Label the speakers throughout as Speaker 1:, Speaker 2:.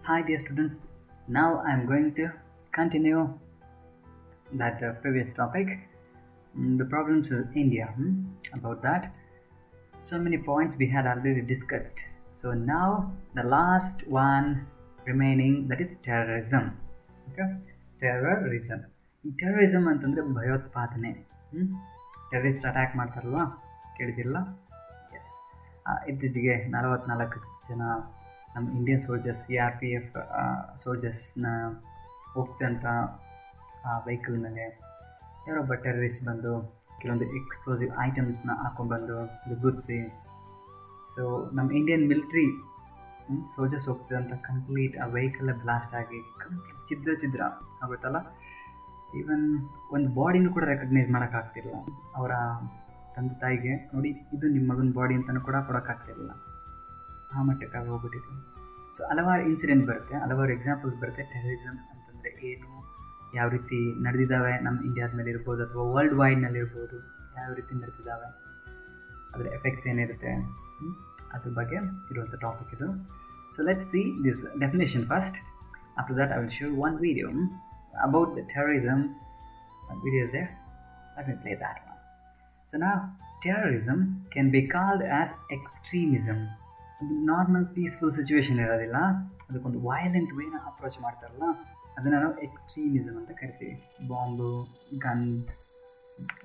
Speaker 1: Hi, dear students. Now I'm going to continue that previous topic, the problems of India. About that, so many points we had already discussed. So now the last one remaining, that is terrorism. Okay, terrorism. ಈ terrorism ಅಂತಂದರೆ ಭಯೋತ್ಪಾದನೆ. Terrorist attack ಮಾಡ್ತಾರಲ್ವ, ಕೇಳಿದಿರಲ್ಲ? Yes. ಇತ್ತೀಚೆಗೆ 44 ಜನ ನಮ್ಮ Indian soldiers, CRPF ಸೋಲ್ಜರ್ಸ್ನ ಹೋಗ್ತಂಥ ವೆಹಿಕಲ್ ಮೇಲೆ ಯಾರೊಬ್ಬ ಟೆರರಿಸ್ಟ್ ಬಂದು ಕೆಲವೊಂದು ಎಕ್ಸ್ಪ್ಲೋಸಿವ್ ಐಟಮ್ಸ್ನ ಹಾಕೊಂಡ್ಬಂದು ಗುದ್ದಿಸಿ, ಸೊ ನಮ್ಮ ಇಂಡಿಯನ್ ಮಿಲಿಟ್ರಿ ಸೋಲ್ಜರ್ಸ್ ಹೋಗ್ತಿದ್ದಂಥ ಕಂಪ್ಲೀಟ್ ಆ ವೆಹಿಕಲ್ಲೇ ಬ್ಲಾಸ್ಟ್ ಆಗಿ ಕಂಪ್ಲೀಟ್ ಛಿದ್ರ ಆಗುತ್ತಲ್ಲ. ಈವನ್ ಒಂದು ಬಾಡಿನೂ ಕೂಡ ರೆಕಗ್ನೈಸ್ ಮಾಡೋಕ್ಕಾಗ್ತಿಲ್ಲ. ಅವರ ತಂದೆ ತಾಯಿಗೆ ನೋಡಿ, ಇದು ನಿಮ್ಮ ಮಗನ ಬಾಡಿ ಅಂತಲೂ ಕೂಡ ಕೊಡೋಕ್ಕಾಗ್ತಿರಲಿಲ್ಲ. ಆ ಮಟ್ಟಕ್ಕೆ ಹೋಗ್ಬಿಟ್ಟಿದೆ. ಸೊ ಹಲವಾರು ಇನ್ಸಿಡೆಂಟ್ ಬರುತ್ತೆ, ಹಲವಾರು ಎಕ್ಸಾಂಪಲ್ಸ್ ಬರುತ್ತೆ. ಟೆರರಿಸಮ್ ಅಂತಂದರೆ ಏನು, ಯಾವ ರೀತಿ ನಡೆದಿದ್ದಾವೆ ನಮ್ಮ ಇಂಡಿಯಾದ ಮೇಲೆ ಇರ್ಬೋದು ಅಥವಾ ವರ್ಲ್ಡ್ ವೈಡ್ನಲ್ಲಿರ್ಬೋದು, ಯಾವ ರೀತಿ ನಡೆದಿದ್ದಾವೆ, ಅದರ ಎಫೆಕ್ಟ್ಸ್ ಏನಿರುತ್ತೆ, ಅದ್ರ ಬಗ್ಗೆ ಇರುವಂಥ ಟಾಪಿಕ್ ಇದು. So let's see this definition first. After that I will show one video about the terrorism. One video is there. Let me play that one. So now, terrorism can be called as extremism. Normal peaceful situation ಇರೋದಿಲ್ಲ, ಅದಕ್ಕೊಂದು violent Vena approach ಮಾಡ್ತಾರಲ್ಲ, ಅದನ್ನು ನಾವು extremism ಅಂತ ಕರಿತೀವಿ. Bomb, gun,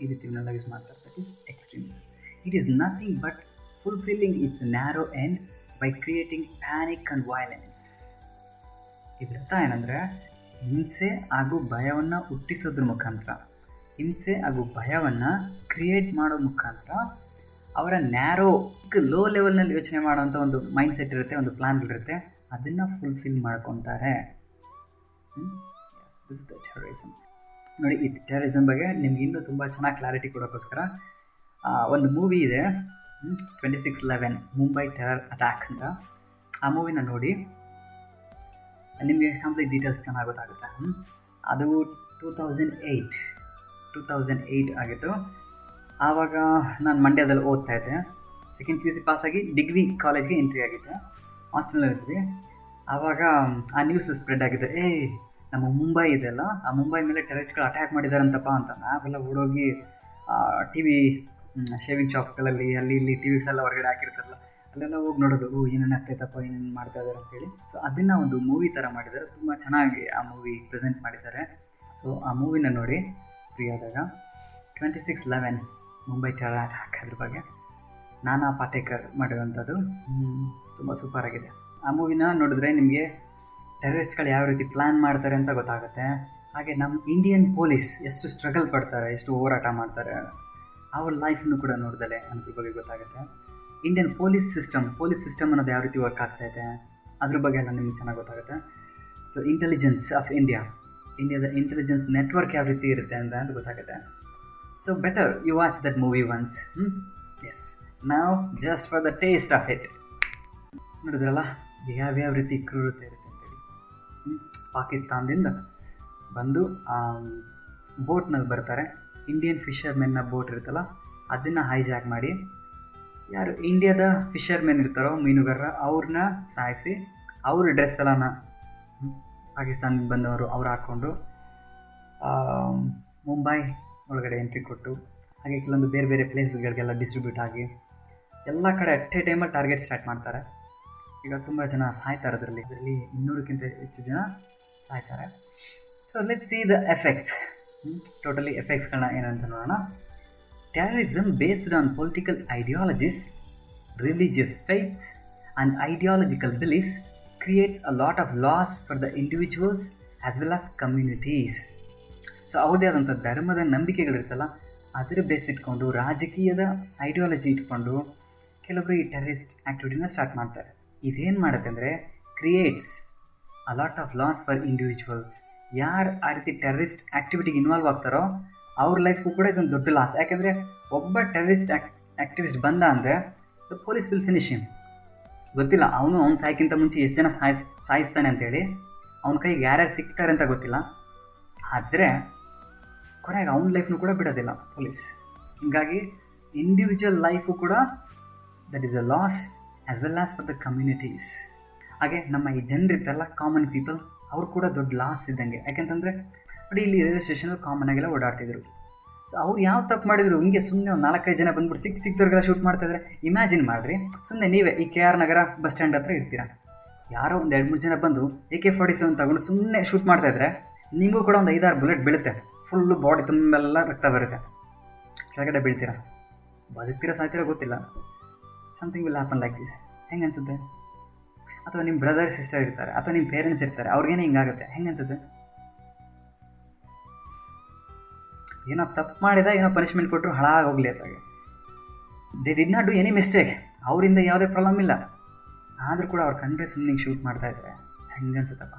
Speaker 1: ಈ ರೀತಿ ಇವನ್ನೆಲ್ಲ ಯೂಸ್ ಮಾಡ್ತಾರೆ. That is extremism. It is nothing but fulfilling it's narrow end by creating panic and violence. ಇದ್ರ ಅರ್ಥ ಏನಂದರೆ, ಹಿಂಸೆ ಹಾಗೂ ಭಯವನ್ನು ಹುಟ್ಟಿಸೋದ್ರ ಮುಖಾಂತರ, ಹಿಂಸೆ ಹಾಗೂ ಭಯವನ್ನು ಕ್ರಿಯೇಟ್ ಮಾಡೋ ಮುಖಾಂತರ ಅವರ ನ್ಯಾರೋ ಲೋ ಲೆವೆಲ್ನಲ್ಲಿ ಯೋಚನೆ ಮಾಡೋವಂಥ ಒಂದು ಮೈಂಡ್ ಸೆಟ್ ಇರುತ್ತೆ, ಒಂದು ಪ್ಲಾನ್ಗಳಿರುತ್ತೆ, ಅದನ್ನು ಫುಲ್ಫಿಲ್ ಮಾಡ್ಕೊತಾರೆ. This the terrorism. ನೋಡಿ, ಈ ಟೆರರಿಸಮ್ ಬಗ್ಗೆ ನಿಮ್ಗೆ ಇನ್ನೂ ತುಂಬ ಚೆನ್ನಾಗಿ ಕ್ಲಾರಿಟಿ ಕೊಡೋಕ್ಕೋಸ್ಕರ ಒಂದು ಮೂವಿ ಇದೆ, 26/11 ಮುಂಬೈ ಟೆರರ್ ಅಟ್ಯಾಕ್ ಅಂತ. ಆ ಮೂವಿನ ನೋಡಿ, ನಿಮಗೆ ಕಂಪ್ಲೀಟ್ ಡೀಟೇಲ್ಸ್ ಚೆನ್ನಾಗಿ ಗೊತ್ತಾಗುತ್ತೆ. ಅದು 2008 ಆಗಿತ್ತು. ಆವಾಗ ನಾನು ಮಂಡ್ಯದಲ್ಲಿ ಓದ್ತಾ ಇದ್ದೆ. ಸೆಕೆಂಡ್ PUC ಪಾಸಾಗಿ ಡಿಗ್ರಿ ಕಾಲೇಜ್ಗೆ ಎಂಟ್ರಿ ಆಗಿದ್ದೆ. ಹಾಸ್ಟೆಲ್ನಲ್ಲಿ ಇರ್ತೀವಿ. ಆವಾಗ ಆ ನ್ಯೂಸ್ ಸ್ಪ್ರೆಡ್ ಆಗಿದೆ, ನಮ್ಮ ಮುಂಬೈ ಇದೆಲ್ಲ, ಆ ಮುಂಬೈ ಮೇಲೆ ಟೆರರಿಸ್ಟ್ಗಳು ಅಟ್ಯಾಕ್ ಮಾಡಿದಾರಂತಪ್ಪ ಅಂತ. ನಾವೆಲ್ಲ ಓಡೋಗಿ TV ಶೇವಿಂಗ್ ಶಾಪ್ಗಳಲ್ಲಿ ಅಲ್ಲಿ ಇಲ್ಲಿ TVಗಳೆಲ್ಲ ಹೊರಗಡೆ ಹಾಕಿರ್ತಾರಲ್ಲ, ಅಲ್ಲೆಲ್ಲ ಹೋಗಿ ನೋಡೋದು, ಏನೇನು ಆಗ್ತೈತಪ್ಪ, ಏನೇನು ಮಾಡ್ತಾ ಇದ್ದಾರೆ ಅಂತೇಳಿ. ಸೊ ಅದನ್ನು ಒಂದು ಮೂವಿ ಥರ ಮಾಡಿದ್ದಾರೆ, ತುಂಬ ಚೆನ್ನಾಗಿ ಆ ಮೂವಿ ಪ್ರೆಸೆಂಟ್ ಮಾಡಿದ್ದಾರೆ. ಸೊ ಆ ಮೂವಿನ ನೋಡಿ ಫ್ರೀ ಆದಾಗ. 26/11 ಮುಂಬೈ ಟೆರರ್ ಅಟ್ಯಾಕ್, ಅದ್ರ ಬಗ್ಗೆ ನಾನಾ ಪಾಟೇಕರ್ ಮಾಡಿರುವಂಥದ್ದು ತುಂಬ ಸೂಪರಾಗಿದೆ. ಆ ಮೂವಿನ ನೋಡಿದ್ರೆ ನಿಮಗೆ ಟೆರರಿಸ್ಟ್ಗಳು ಯಾವ ರೀತಿ ಪ್ಲ್ಯಾನ್ ಮಾಡ್ತಾರೆ ಅಂತ ಗೊತ್ತಾಗುತ್ತೆ. ಹಾಗೆ ನಮ್ಮ ಇಂಡಿಯನ್ ಪೊಲೀಸ್ ಎಷ್ಟು ಸ್ಟ್ರಗಲ್ ಪಡ್ತಾರೆ, ಎಷ್ಟು ಹೋರಾಟ ಮಾಡ್ತಾರೆ, ಅವ್ರ ಲೈಫನ್ನು ಕೂಡ ನೋಡಿದಲೆ ಅದ್ರ ಬಗ್ಗೆ ಗೊತ್ತಾಗುತ್ತೆ. ಇಂಡಿಯನ್ ಪೊಲೀಸ್ ಸಿಸ್ಟಮ್ ಅನ್ನೋದು ಯಾವ ರೀತಿ ವರ್ಕ್ ಆಗ್ತಾಯಿದೆ ಅದ್ರ ಬಗ್ಗೆ ಎಲ್ಲ ನಿಮ್ಗೆ ಚೆನ್ನಾಗಿ ಗೊತ್ತಾಗುತ್ತೆ. ಸೊ ಇಂಟೆಲಿಜೆನ್ಸ್ ಆಫ್ ಇಂಡಿಯಾದ ಇಂಟೆಲಿಜೆನ್ಸ್ ನೆಟ್ವರ್ಕ್ ಯಾವ ರೀತಿ ಇರುತ್ತೆ ಅಂತ ಗೊತ್ತಾಗುತ್ತೆ. So better you watch that movie once. Yes, ನಾವು just for the taste of it ನೋಡಿದ್ರಲ್ಲ ಯಾವ್ಯಾವ ರೀತಿ ಕ್ರೂರತೆ ಇರುತ್ತೆ ಅಂತೇಳಿ. ಪಾಕಿಸ್ತಾನದಿಂದ ಬಂದು ಬೋಟ್ನಲ್ಲಿ ಬರ್ತಾರೆ. ಇಂಡಿಯನ್ ಫಿಷರ್ಮೆನ್ನ ಬೋಟ್ ಇರುತ್ತಲ್ಲ, ಅದನ್ನು ಹೈಜಾಕ್ ಮಾಡಿ ಯಾರು ಇಂಡಿಯಾದ ಫಿಷರ್ಮೆನ್ ಇರ್ತಾರೋ, ಮೀನುಗಾರರ, ಅವ್ರನ್ನ ಸಾಯಿಸಿ ಅವ್ರ ಡ್ರೆಸ್ ಎಲ್ಲನ ಪಾಕಿಸ್ತಾನದಿಂದ ಬಂದವರು ಅವ್ರು ಹಾಕ್ಕೊಂಡು ಮುಂಬೈ ಒಳಗಡೆ ಎಂಟ್ರಿ ಕೊಟ್ಟು, ಹಾಗೆ ಕೆಲವೊಂದು ಬೇರೆ ಬೇರೆ ಪ್ಲೇಸ್ಗಳಿಗೆಲ್ಲ ಡಿಸ್ಟ್ರಿಬ್ಯೂಟ್ ಆಗಿ ಎಲ್ಲ ಕಡೆ ಅಟ್ ಎ ಟೈಮಲ್ಲಿ ಟಾರ್ಗೆಟ್ ಸ್ಟಾರ್ಟ್ ಮಾಡ್ತಾರೆ. ಈಗ ತುಂಬ ಜನ ಸಾಯ್ತಾರೆ, ಅದರಲ್ಲಿ 200ಕ್ಕಿಂತ ಹೆಚ್ಚು ಜನ ಸಾಯ್ತಾರೆ. So let's see the effects. Totally ಎಫೆಕ್ಟ್ಸ್ಗಳನ್ನ ಏನಂತ ನೋಡೋಣ. Terrorism based on political ideologies, religious faiths and ideological beliefs creates a lot of loss for the individuals as well as communities. So ಅವ್ರದ್ದೇ ಆದಂಥ ಧರ್ಮದ ನಂಬಿಕೆಗಳಿರ್ತಲ್ಲ, ಅದರ ಬೇಸ್ ಇಟ್ಕೊಂಡು, ರಾಜಕೀಯದ ಐಡಿಯಾಲಜಿ ಇಟ್ಕೊಂಡು ಕೆಲವೊಬ್ಬರು ಈ ಟೆರರಿಸ್ಟ್ ಆ್ಯಕ್ಟಿವಿಟಿನ ಸ್ಟಾರ್ಟ್ ಮಾಡ್ತಾರೆ. ಇದೇನು ಮಾಡುತ್ತೆ ಅಂದರೆ, creates a lot of loss for individuals. ಯಾರು ಆ ರೀತಿ ಟೆರರಿಸ್ಟ್ ಆ್ಯಕ್ಟಿವಿಟಿಗೆ ಇನ್ವಾಲ್ವ್ ಆಗ್ತಾರೋ ಅವ್ರ ಲೈಫ್ಗೂ ಕೂಡ ಇದೊಂದು ದೊಡ್ಡ ಲಾಸ್. ಯಾಕೆಂದರೆ ಒಬ್ಬ ಟೆರರಿಸ್ಟ್ ಆ್ಯಕ್ಟಿವಿಸ್ಟ್ ಬಂದ ಅಂದರೆ the police will finish him. ಗೊತ್ತಿಲ್ಲ ಅವನು ಸಾಯಕ್ಕಿಂತ ಮುಂಚೆ ಎಷ್ಟು ಜನ ಸಾಯಿಸ್ತಾನೆ ಅಂತೇಳಿ, ಅವನ ಕೈಗೆ ಯಾರ್ಯಾರು ಸಿಗ್ತಾರೆ ಅಂತ ಗೊತ್ತಿಲ್ಲ. ಆದರೆ ಕೊನೆಗೆ ಅವನ ಲೈಫ್ನು ಕೂಡ ಬಿಡೋದಿಲ್ಲ ಪೊಲೀಸ್. ಹೀಗಾಗಿ ಇಂಡಿವಿಜುವಲ್ ಲೈಫು ಕೂಡ that is a loss as well as for the communities. ಹಾಗೆ ನಮ್ಮ ಈ ಜನರಿದ್ದಲ್ಲ ಕಾಮನ್ ಪೀಪಲ್ ಅವ್ರು ಕೂಡ ದೊಡ್ಡ ಲಾಸ್ ಇದ್ದಂಗೆ. ಯಾಕೆಂತಂದರೆ ನೋಡಿ, ಇಲ್ಲಿ ರೈಲ್ವೆ ಸ್ಟೇಷನಲ್ಲಿ ಕಾಮನ್ ಆಗೆಲ್ಲ ಓಡಾಡ್ತಿದ್ರು. ಸೊ ಅವ್ರು ಯಾವ ತಪ್ಪು ಮಾಡಿದ್ರು, ಹಿಂಗೆ ಸುಮ್ಮನೆ ಒಂದು 4-5 ಜನ ಬಂದ್ಬಿಟ್ಟು ಸಿಕ್ತವ್ರಿಗೆಲ್ಲ ಶೂಟ್ ಮಾಡ್ತಾಯಿದ್ರೆ ಇಮ್ಯಾಜಿನ್ ಮಾಡಿರಿ. ಸುಮ್ಮನೆ ನೀವೇ ಈ KR ನಗರ ಬಸ್ ಸ್ಟ್ಯಾಂಡ್ ಹತ್ರ ಇರ್ತೀರ, ಯಾರೋ ಒಂದು 2-3 ಜನ ಬಂದು AK-47 ತಗೊಂಡು ಸುಮ್ಮನೆ ಶೂಟ್ ಮಾಡ್ತಾಯಿದ್ರೆ ನಿಮಗೂ ಕೂಡ ಒಂದು 5-6 ಬುಲೆಟ್ ಬೀಳುತ್ತೆ, ಫುಲ್ಲು ಬಾಡಿ ತುಂಬೆಲ್ಲ ರಕ್ತ ಬರುತ್ತೆ, ಕೆಳಗಡೆ ಬೀಳ್ತೀರ, ಬದುಕ್ತೀರ ಸಾಯ್ತೀರ ಗೊತ್ತಿಲ್ಲ. Something will happen like this. ಹೆಂಗೆ ಅನಿಸುತ್ತೆ? ಅಥವಾ ನಿಮ್ಮ ಬ್ರದರ್ ಸಿಸ್ಟರ್ ಇರ್ತಾರೆ, ಅಥವಾ ನಿಮ್ಮ ಪೇರೆಂಟ್ಸ್ ಇರ್ತಾರೆ, ಅವ್ರಿಗೇನೆ ಹಿಂಗಾಗುತ್ತೆ, ಹೆಂಗೆ ಅನಿಸುತ್ತೆ? ಏನೋ ತಪ್ಪು ಮಾಡಿದ, ಏನೋ ಪನಿಷ್ಮೆಂಟ್ ಕೊಟ್ಟರು ಹಾಳಾಗೋಗ್ಲಿ ಅತ್ತಾಗೆ. They did not do any mistake, ಅವರಿಂದ ಯಾವುದೇ ಪ್ರಾಬ್ಲಮ್ ಇಲ್ಲ, ಆದರೂ ಕೂಡ ಅವ್ರು ಕಂಡ್ರೆ ಸುಮ್ಮನೆ ಶೂಟ್ ಮಾಡ್ತಾ ಇದ್ದಾರೆ, ಹೆಂಗೆ ಅನ್ಸುತ್ತಪ್ಪ?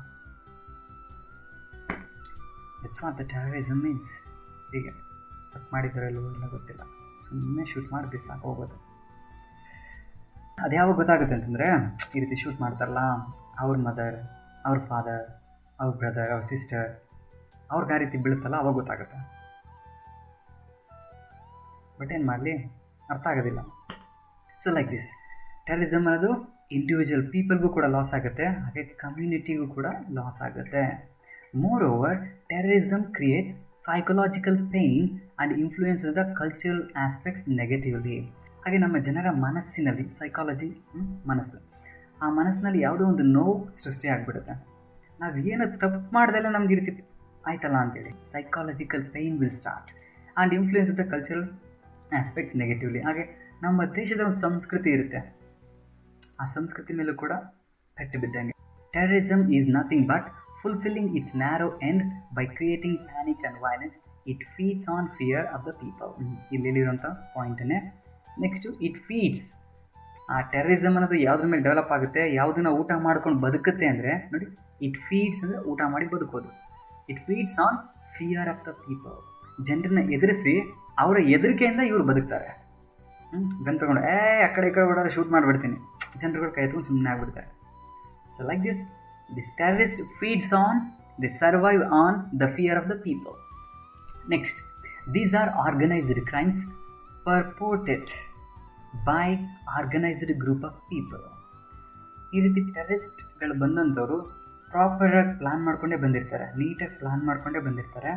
Speaker 1: That's what the terrorism means. ಹೀಗೆ ತಪ್ಪು ಮಾಡಿದ್ದಾರಲ್ಲೋ ಇಲ್ಲ ಗೊತ್ತಿಲ್ಲ, ಸುಮ್ಮನೆ ಶೂಟ್ ಮಾಡಿ ಬಿಸಾಕ ಹೋಗೋದು. ಅದು ಯಾವಾಗ ಗೊತ್ತಾಗುತ್ತೆ ಅಂತಂದರೆ, ಈ ರೀತಿ ಶೂಟ್ ಮಾಡ್ತಾರಲ್ಲ, ಅವ್ರ ಮದರ್, ಅವ್ರ ಫಾದರ್, ಅವ್ರ ಬ್ರದರ್, ಅವ್ರ ಸಿಸ್ಟರ್, ಅವ್ರಿಗೆ ಆ ರೀತಿ ಬೀಳುತ್ತಲ್ಲ, ಅವಾಗ ಗೊತ್ತಾಗುತ್ತೆ. ಬಟ್ ಏನು ಮಾಡಲಿ, ಅರ್ಥ ಆಗೋದಿಲ್ಲ. ಸೊ ಲೈಕ್ ದಿಸ್, ಟೆರರಿಸಮ್ ಅನ್ನೋದು ಇಂಡಿವಿಜುವಲ್ ಪೀಪಲ್ಗೂ ಕೂಡ ಲಾಸ್ ಆಗುತ್ತೆ, ಹಾಗೆ ಕಮ್ಯುನಿಟಿಗೂ ಕೂಡ ಲಾಸ್ ಆಗುತ್ತೆ. More over, terrorism creates psychological pain and influences the cultural aspects negatively. ಹಾಗೆ ನಮ್ಮ ಜನರ ಮನಸ್ಸಿನಲ್ಲಿ, ಸೈಕಾಲಜಿ ಮನಸ್ಸು, ಆ ಮನಸ್ಸಿನಲ್ಲಿ ಯಾವುದೋ ಒಂದು ನೋವು ಸೃಷ್ಟಿ ಆಗಿಬಿಡುತ್ತೆ. ನಾವು ಏನು ತಪ್ಪು ಮಾಡ್ದೆಲ್ಲ ನಮ್ಗೆ ಈ ರೀತಿ ಆಯ್ತಲ್ಲ ಅಂತೇಳಿ psychological pain will start and influence the cultural aspects negatively. ಹಾಗೆ ನಮ್ಮ ದೇಶದ ಒಂದು ಸಂಸ್ಕೃತಿ ಇರುತ್ತೆ, ಆ ಸಂಸ್ಕೃತಿ ಮೇಲೂ ಕೂಡ ಪೆಟ್ಟು ಬಿದ್ದಂಗೆ. Terrorism is nothing but fulfilling its narrow end by creating panic and violence. It feeds on fear of the people. ಇಲ್ಲಿರುವಂಥ ಪಾಯಿಂಟನ್ನೇ. Next, it feeds. ಆ ಟೆರರಿಸಮ್ ಅನ್ನೋದು ಯಾವುದ್ರ ಮೇಲೆ ಡೆವಲಪ್ ಆಗುತ್ತೆ, ಯಾವುದನ್ನ ಊಟ ಮಾಡ್ಕೊಂಡು ಬದುಕುತ್ತೆ ಅಂದರೆ ನೋಡಿ, ಇಟ್ ಫೀಡ್ಸ್ ಅಂದರೆ ಊಟ ಮಾಡಿ ಬದುಕೋದು. It feeds on fear of the people. ಜನರನ್ನ ಎದುರಿಸಿ ಅವರ ಎದುರಿಕೆಯಿಂದ ಇವರು ಬದುಕ್ತಾರೆ. ಗನ್ ತಗೊಂಡು ಆ ಕಡೆ ಈ ಕಡೆ ಓಡಾಡಿ ಶೂಟ್ ಮಾಡಿಬಿಡ್ತೀನಿ, ಜನರುಗಳು ಕೈ ಎತ್ಕೊಂಡು ಸುಮ್ಮನೆ ಆಗ್ಬಿಡ್ತಾರೆ. So like this, this terrorist feeds on, they survive on the fear of the people. Next, these are organized crimes purported by organized group of people. ಈ ರೀತಿ ಟೆರರಿಸ್ಟ್ಗಳು ಬಂದಂಥವ್ರು ಪ್ರಾಪರಾಗಿ ಪ್ಲ್ಯಾನ್ ಮಾಡ್ಕೊಂಡೇ ಬಂದಿರ್ತಾರೆ, ನೀಟಾಗಿ ಪ್ಲ್ಯಾನ್ ಮಾಡ್ಕೊಂಡೇ ಬಂದಿರ್ತಾರೆ.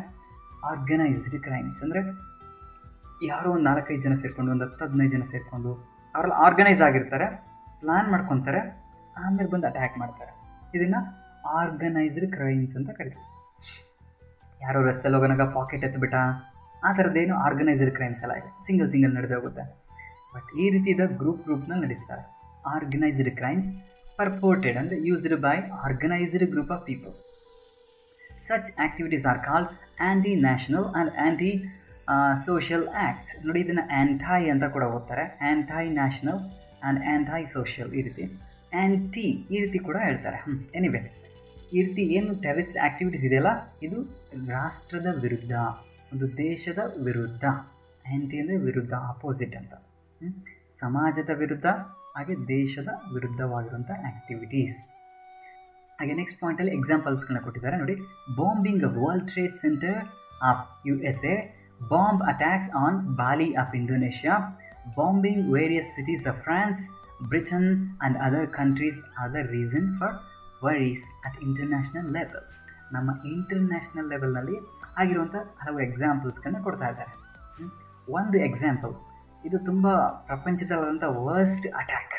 Speaker 1: ಆರ್ಗನೈಸ್ಡ್ ಕ್ರೈಮ್ಸ್ ಅಂದರೆ ಯಾರೋ ಒಂದು 4-5 ಜನ ಸೇರಿಕೊಂಡು, ಒಂದು 10-15 ಜನ ಸೇರಿಕೊಂಡು ಅವರೆಲ್ಲ ಆರ್ಗನೈಸ್ ಆಗಿರ್ತಾರೆ, ಪ್ಲ್ಯಾನ್ ಮಾಡ್ಕೊತಾರೆ, ಆಮೇಲೆ ಬಂದು ಅಟ್ಯಾಕ್ ಮಾಡ್ತಾರೆ. ಇದನ್ನು ಆರ್ಗನೈಸ್ಡ್ ಕ್ರೈಮ್ಸ್ ಅಂತ ಕರಿತೀವಿ. ಯಾರೋ ರಸ್ತೆಯಲ್ಲಿ ಹೋಗೋನಾಗ ಪಾಕೆಟ್ ಎತ್ಬಿಟ್ಟ, ಆ ಥರದ್ದೇನು ಆರ್ಗನೈಸ್ಡ್ ಕ್ರೈಮ್ಸ್ ಎಲ್ಲ ಇದೆ, ಸಿಂಗಲ್ ನಡೆದು ಹೋಗುತ್ತೆ. ಬಟ್ ಈ ರೀತಿಯ ಗ್ರೂಪ್ನಲ್ಲಿ ನಡೆಸ್ತಾರೆ. ಆರ್ಗನೈಸ್ಡ್ ಕ್ರೈಮ್ಸ್ ಪರ್ಪೋರ್ಟೆಡ್ ಅಂದರೆ used by organised group of people. Such activities are called anti national and anti social acts. ನೋಡಿ, ಇದನ್ನು ಆ್ಯಂಟೈ ಅಂತ ಕೂಡ ಓದ್ತಾರೆ, ಆ್ಯಂಟೈ ನ್ಯಾಷನಲ್ ಆ್ಯಂಡ್ ಆ್ಯಂಟೈ ಸೋಷಿಯಲ್, ಈ ರೀತಿ ಆ್ಯಂಟಿ ಈ ರೀತಿ ಕೂಡ ಹೇಳ್ತಾರೆ. ಎನಿವೆ, ಈ ರೀತಿ ಏನು ಟೆರರಿಸ್ಟ್ ಆ್ಯಕ್ಟಿವಿಟೀಸ್ ಇದೆಯಲ್ಲ, ಇದು ರಾಷ್ಟ್ರದ ವಿರುದ್ಧ, ಒಂದು ದೇಶದ ವಿರುದ್ಧ. ಆ್ಯಂಟಿ ಅಂದರೆ ವಿರುದ್ಧ, ಆಪೋಸಿಟ್ ಅಂತ. ಸಮಾಜದ ವಿರುದ್ಧ ಹಾಗೆ ದೇಶದ ವಿರುದ್ಧವಾಗಿರುವಂಥ ಆ್ಯಕ್ಟಿವಿಟೀಸ್. ಹಾಗೆ ನೆಕ್ಸ್ಟ್ ಪಾಯಿಂಟಲ್ಲಿ ಎಕ್ಸಾಂಪಲ್ಸ್ಗಳನ್ನ ಕೊಟ್ಟಿದ್ದಾರೆ ನೋಡಿ. Bombing world trade centre of USA, bomb attacks on Bali of Indonesia, bombing various cities of France, Britain and other countries are the reason for worries at international level. ನಮ್ಮ international ಲೆವೆಲ್ನಲ್ಲಿ ಆಗಿರುವಂಥ ಹಲವು ಎಕ್ಸಾಂಪಲ್ಸ್ಗಳನ್ನ ಕೊಡ್ತಾ ಇದ್ದಾರೆ. ಒಂದು example, ಇದು ತುಂಬ ಪ್ರಪಂಚದಲ್ಲಾದಂಥ worst attack,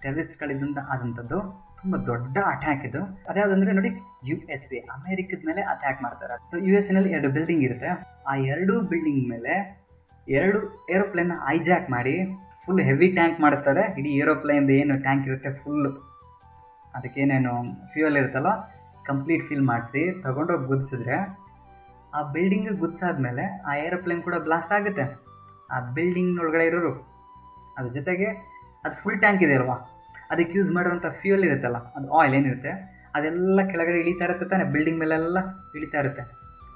Speaker 1: ಟೆರರಿಸ್ಟ್ಗಳಿಂದ ಆದಂಥದ್ದು ತುಂಬ ದೊಡ್ಡ ಅಟ್ಯಾಕ್ ಇದು. ಅದ್ಯಾವುದಂದರೆ ನೋಡಿ, USA ಅಮೇರಿಕದ ಮೇಲೆ ಅಟ್ಯಾಕ್ ಮಾಡ್ತಾರೆ. ಸೊ USA ಎರಡು ಬಿಲ್ಡಿಂಗ್ ಇರುತ್ತೆ, ಆ 2 ಬಿಲ್ಡಿಂಗ್ ಮೇಲೆ 2 ಏರೋಪ್ಲೇನ್ನ ಹೈಜಾಕ್ ಮಾಡಿ ಫುಲ್ ಹೆವಿ ಟ್ಯಾಂಕ್ ಮಾಡ್ತಾರೆ. ಇಡೀ ಏರೋಪ್ಲೇನ್ದು ಏನು ಟ್ಯಾಂಕ್ ಇರುತ್ತೆ ಫುಲ್ಲು, ಅದಕ್ಕೇನೇನು ಫ್ಯೂಯಲ್ ಇರುತ್ತಲ್ಲ, ಕಂಪ್ಲೀಟ್ ಫಿಲ್ ಮಾಡಿಸಿ ತಗೊಂಡೋಗಿ ಗುದಿಸಿದ್ರೆ, ಆ ಬಿಲ್ಡಿಂಗ್ ಗುದಿಸಾದ್ಮೇಲೆ ಆ ಏರೋಪ್ಲೇನ್ ಕೂಡ ಬ್ಲಾಸ್ಟ್ ಆಗುತ್ತೆ. ಆ ಬಿಲ್ಡಿಂಗ್ ಒಳಗಡೆ ಇರೋರು, ಅದ್ರ ಜೊತೆಗೆ ಅದು ಫುಲ್ ಟ್ಯಾಂಕ್ ಇದೆ ಅಲ್ವಾ, ಅದಕ್ಕೆ ಯೂಸ್ ಮಾಡಿರೋಂಥ ಫ್ಯೂಯಲ್ ಇರುತ್ತಲ್ಲ, ಅದು ಆಯಿಲ್ ಏನಿರುತ್ತೆ ಅದೆಲ್ಲ ಕೆಳಗಡೆ ಇಳಿತಾ ಇರುತ್ತೆ ತಾನೆ, ಬಿಲ್ಡಿಂಗ್ ಮೇಲೆಲ್ಲ ಇಳಿತಾ ಇರುತ್ತೆ.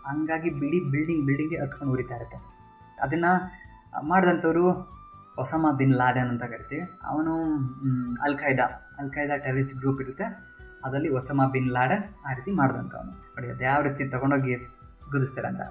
Speaker 1: ಹಂಗಾಗಿ ಬಿಲ್ಡಿಂಗ್ಗೆ ಹತ್ಕೊಂಡು ಉರಿತಾ ಇರುತ್ತೆ. ಅದನ್ನು ಮಾಡಿದಂಥವ್ರು ಒಸಾಮಾ ಬಿನ್ ಲಾಡೆನ್ ಅಂತ ಕರಿತೀವಿ. ಅವನು ಅಲ್ ಖೈದಾ ಟೆರರಿಸ್ಟ್ ಗ್ರೂಪ್ ಇರುತ್ತೆ, ಅದರಲ್ಲಿ ಒಸಾಮಾ ಬಿನ್ ಲಾಡೆನ್ ಆ ರೀತಿ ಮಾಡಿದಂಥವನು. ನೋಡಿ, ಅದು ಯಾವ ರೀತಿ ತೊಗೊಂಡೋಗಿ ಗುದಿಸ್ತಾರೆ ಅಂತ.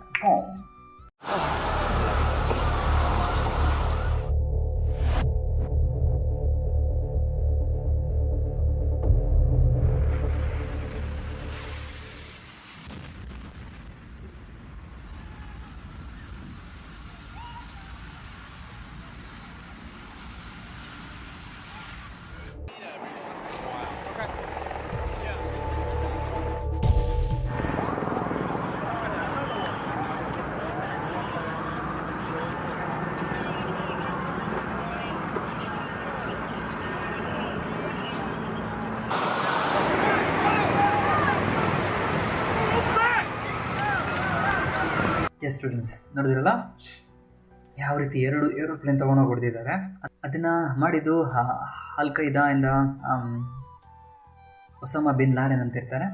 Speaker 1: ಎಸ್ ಸ್ಟೂಡೆಂಟ್ಸ್ ನೋಡಿದ್ರಲ್ಲ ಯಾವ ರೀತಿ ಎರಡು ಏರೋಪ್ಲೇನ್ ತೊಗೊಂಡೋಗಿ ಹೊಡೆದಿದ್ದಾರೆ. ಅದನ್ನು ಮಾಡಿದ್ದು ಅಲ್-ಖೈದಾ ಇಂದ ಒಸಾಮಾ ಬಿನ್ ಲಾಡೆನ್ ಅಂತ ಇರ್ತಾರೆ,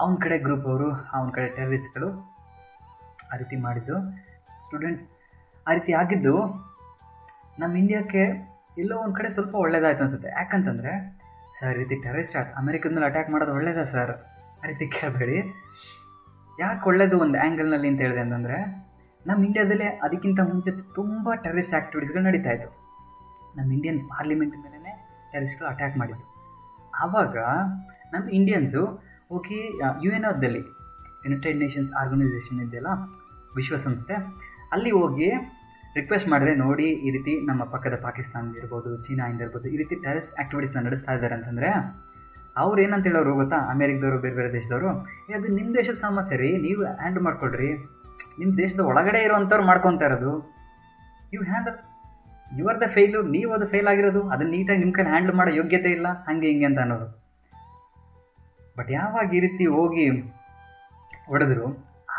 Speaker 1: ಅವನ ಕಡೆ ಗ್ರೂಪ್ ಅವರು, ಅವನ ಕಡೆ ಟೆರರಿಸ್ಟ್ಗಳು ಆ ರೀತಿ ಮಾಡಿದ್ದು. ಸ್ಟೂಡೆಂಟ್ಸ್ ಆ ರೀತಿ ಆಗಿದ್ದು ನಮ್ಮ ಇಂಡಿಯಾಕ್ಕೆ ಎಲ್ಲೋ ಒಂದು ಕಡೆ ಸ್ವಲ್ಪ ಒಳ್ಳೇದಾಯ್ತು ಅನಿಸುತ್ತೆ. ಯಾಕಂತಂದರೆ ಸರ್ ಈ ರೀತಿ ಟೆರರಿಸ್ಟ್ ಅಮೆರಿಕದ ಮೇಲೆ ಅಟ್ಯಾಕ್ ಮಾಡೋದು ಒಳ್ಳೇದಾ ಸರ್? ಆ ರೀತಿ ಕೇಳಬೇಡಿ. ಯಾಕೆ ಒಳ್ಳೇದು ಒಂದು ಆ್ಯಂಗಲ್ನಲ್ಲಿ ಅಂತ ಹೇಳಿದೆ ಅಂತಂದರೆ, ನಮ್ಮ ಇಂಡಿಯಾದಲ್ಲೇ ಅದಕ್ಕಿಂತ ಮುಂಚೆ ತುಂಬ ಟೆರರಿಸ್ಟ್ ಆ್ಯಕ್ಟಿವಿಟೀಸ್ಗಳು ನಡೀತಾ ಇತ್ತು. ನಮ್ಮ ಇಂಡಿಯನ್ ಪಾರ್ಲಿಮೆಂಟ್ ಮೇಲೇ ಟೆರರಿಸ್ಟ್ಗಳು ಅಟ್ಯಾಕ್ ಮಾಡಿದ್ದು. ಆವಾಗ ನಮ್ಮ ಇಂಡಿಯನ್ಸು ಹೋಗಿ UNOದಲ್ಲಿ, ಯುನೈಟೆಡ್ ನೇಷನ್ಸ್ ಆರ್ಗನೈಸೇಷನ್ ಇದೆಯಲ್ಲ, ವಿಶ್ವಸಂಸ್ಥೆ, ಅಲ್ಲಿ ಹೋಗಿ ರಿಕ್ವೆಸ್ಟ್ ಮಾಡಿದ್ರೆ, ನೋಡಿ ಈ ರೀತಿ ನಮ್ಮ ಪಕ್ಕದ ಪಾಕಿಸ್ತಾನ ಇರ್ಬೋದು, ಚೀನಾಯಿಂದ ಇರ್ಬೋದು, ಈ ರೀತಿ ಟೆರರಿಸ್ಟ್ ಆ್ಯಕ್ಟಿವಿಟೀಸ್ನ ನಡೆಸ್ತಾ ಇದ್ದಾರೆ ಅಂತಂದರೆ ಅವ್ರು ಏನಂತ ಹೇಳೋರು ಗೊತ್ತಾ, ಅಮೇರಿಕದವರು, ಬೇರೆ ಬೇರೆ ದೇಶದವರು, ಅದು ನಿಮ್ಮ ದೇಶದ ಸಮಸ್ಯೆ ರೀ, ನೀವು ಹ್ಯಾಂಡಲ್ ಮಾಡ್ಕೊಳ್ರಿ, ನಿಮ್ಮ ದೇಶದ ಒಳಗಡೆ ಇರುವಂಥವ್ರು ಮಾಡ್ಕೊತಾ ಇರೋದು, ಯು ಆರ್ ದ ಫೇಲು, ನೀವು ಅದು ಫೇಲ್ ಆಗಿರೋದು, ಅದನ್ನು ನೀಟಾಗಿ ನಿಮ್ಮ ಕೈಲಿ ಹ್ಯಾಂಡಲ್ ಮಾಡೋ ಯೋಗ್ಯತೆ ಇಲ್ಲ, ಹಾಗೆ ಹಿಂಗೆ ಅಂತ ಅನ್ನೋದು. ಬಟ್ ಯಾವಾಗ ಈ ರೀತಿ ಹೋಗಿ ಹೊಡೆದ್ರು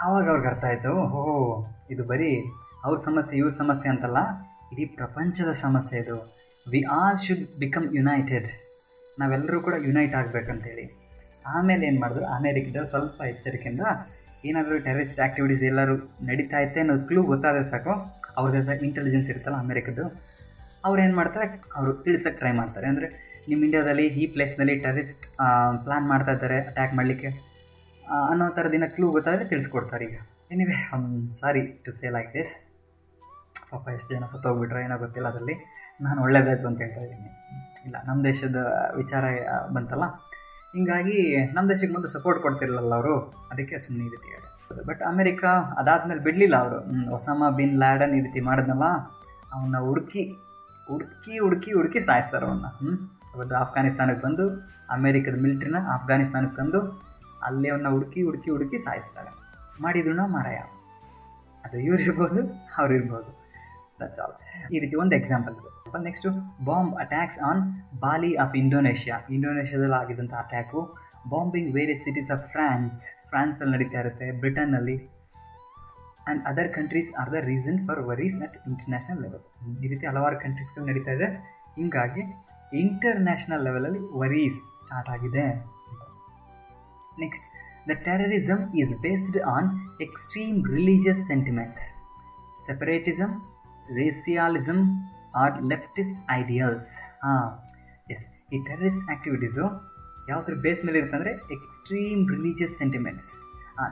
Speaker 1: ಆವಾಗ ಅವ್ರಿಗೆ ಅರ್ಥ ಆಯಿತು, ಓಹೋ ಇದು ಬರೀ ಅವ್ರ ಸಮಸ್ಯೆ ಇವ್ರ ಸಮಸ್ಯೆ ಅಂತಲ್ಲ, ಇಡೀ ಪ್ರಪಂಚದ ಸಮಸ್ಯೆ ಇದು. We all should become United, ನಾವೆಲ್ಲರೂ ಕೂಡ ಯುನೈಟ್ ಆಗಬೇಕಂತೇಳಿ. ಆಮೇಲೆ ಏನು ಮಾಡಿದ್ರು, ಅಮೇರಿಕದವ್ರು ಸ್ವಲ್ಪ ಎಚ್ಚರಿಕೆಯಿಂದ ಏನಾದರೂ ಟೆರರಿಸ್ಟ್ ಆ್ಯಕ್ಟಿವಿಟೀಸ್ ಎಲ್ಲರೂ ನಡೀತಾ ಐತೆ ಅನ್ನೋದು ಕ್ಲೂ ಗೊತ್ತಾದರೆ ಸಾಕು, ಅವ್ರದ್ದು ಇಂಟೆಲಿಜೆನ್ಸ್ ಇರುತ್ತಲ್ಲ ಅಮೇರಿಕದ್ದು, ಅವ್ರು ಏನು ಮಾಡ್ತಾರೆ, ಅವರು ತಿಳಿಸೋಕ್ಕೆ ಟ್ರೈ ಮಾಡ್ತಾರೆ. ಅಂದರೆ ನಿಮ್ಮ ಇಂಡಿಯಾದಲ್ಲಿ ಈ ಪ್ಲೇಸ್ನಲ್ಲಿ ಟೆರರಿಸ್ಟ್ ಪ್ಲ್ಯಾನ್ ಮಾಡ್ತಾ ಇದ್ದಾರೆ ಅಟ್ಯಾಕ್ ಮಾಡಲಿಕ್ಕೆ ಅನ್ನೋ ಥರದಿನ ಕ್ಲೂ ಗೊತ್ತಾದರೆ ತಿಳಿಸ್ಕೊಡ್ತಾರೆ. ಈಗ anyway sorry to say like this, ಪಾಪ ಎಷ್ಟು ಜನ ಸತ್ತೋಗ್ಬಿಟ್ರೆ ಏನೋ ಗೊತ್ತಿಲ್ಲ, ಅದರಲ್ಲಿ ನಾನು ಒಳ್ಳೇದಾಯ್ತು ಅಂತ ಹೇಳ್ತಾ ಇದ್ದೀನಿ. ಇಲ್ಲ, ನಮ್ಮ ದೇಶದ ವಿಚಾರ ಬಂತಲ್ಲ, ಹೀಗಾಗಿ ನಮ್ಮ ದೇಶಕ್ಕೆ ಮುಂದೆ ಸಪೋರ್ಟ್ ಕೊಡ್ತಿರಲಿಲ್ಲ ಅವರು, ಅದಕ್ಕೆ ಸುಮ್ಮನೆ ಈ ರೀತಿ ಹೇಳಿದೆ. ಬಟ್ ಅಮೇರಿಕಾ ಅದಾದಮೇಲೆ ಬಿಡಲಿಲ್ಲ ಅವರು. ಒಸಾಮಾ ಬಿನ್ ಲ್ಯಾಡನ್ ಈ ರೀತಿ ಮಾಡಿದ್ನಲ್ಲ, ಅವನ್ನ ಹುಡುಕಿ ಸಾಯಿಸ್ತಾರೆ ಅವನ್ನ. ಅವತ್ತು ಆಫ್ಘಾನಿಸ್ತಾನಕ್ಕೆ ಬಂದು ಅಮೇರಿಕದ ಮಿಲಿಟ್ರಿನ ಆಫ್ಘಾನಿಸ್ತಾನಕ್ಕೆ ತಂದು ಅಲ್ಲಿ ಅವನ್ನ ಹುಡುಕಿ ಸಾಯಿಸ್ತಾರೆ. ಮಾಡಿದ್ರು ಮಾರಾಯ, ಅದು ಇವ್ರು ಇರ್ಬೋದು, ಅವ್ರು ಇರ್ಬೋದು, ದಟ್ಸ್ ಆಲ್. ಈ ರೀತಿ ಒಂದು ಎಕ್ಸಾಂಪಲ್ ಇದೆ. Next bomb attacks on Bali of ಇಂಡೋನೇಷ್ಯಾದಲ್ಲಿ ಆಗಿದ್ದಂಥ attack. Bombing various cities of ಫ್ರಾನ್ಸಲ್ಲಿ ನಡೀತಾ ಇರುತ್ತೆ, ಬ್ರಿಟನ್ನಲ್ಲಿ, and other countries are the reason for worries at international level. ಈ ರೀತಿ ಹಲವಾರು ಕಂಟ್ರೀಸ್ಗಳು ನಡೀತಾ ಇದೆ, ಹೀಗಾಗಿ ಇಂಟರ್ನ್ಯಾಷನಲ್ ಲೆವೆಲಲ್ಲಿ ವರೀಸ್ ಸ್ಟಾರ್ಟ್ ಆಗಿದೆ. Next, the terrorism is based on extreme religious sentiments, separatism, racialism or leftist ideals. Yes, ಈ ಟೆರರಿಸ್ಟ್ ಆ್ಯಕ್ಟಿವಿಟೀಸು ಯಾವುದ್ರ ಬೇಸ್ ಮೇಲೆ ಇರುತ್ತೆ ಅಂದರೆ ಎಕ್ಸ್ಟ್ರೀಮ್ ರಿಲಿಜಿಯಸ್ ಸೆಂಟಿಮೆಂಟ್ಸ್.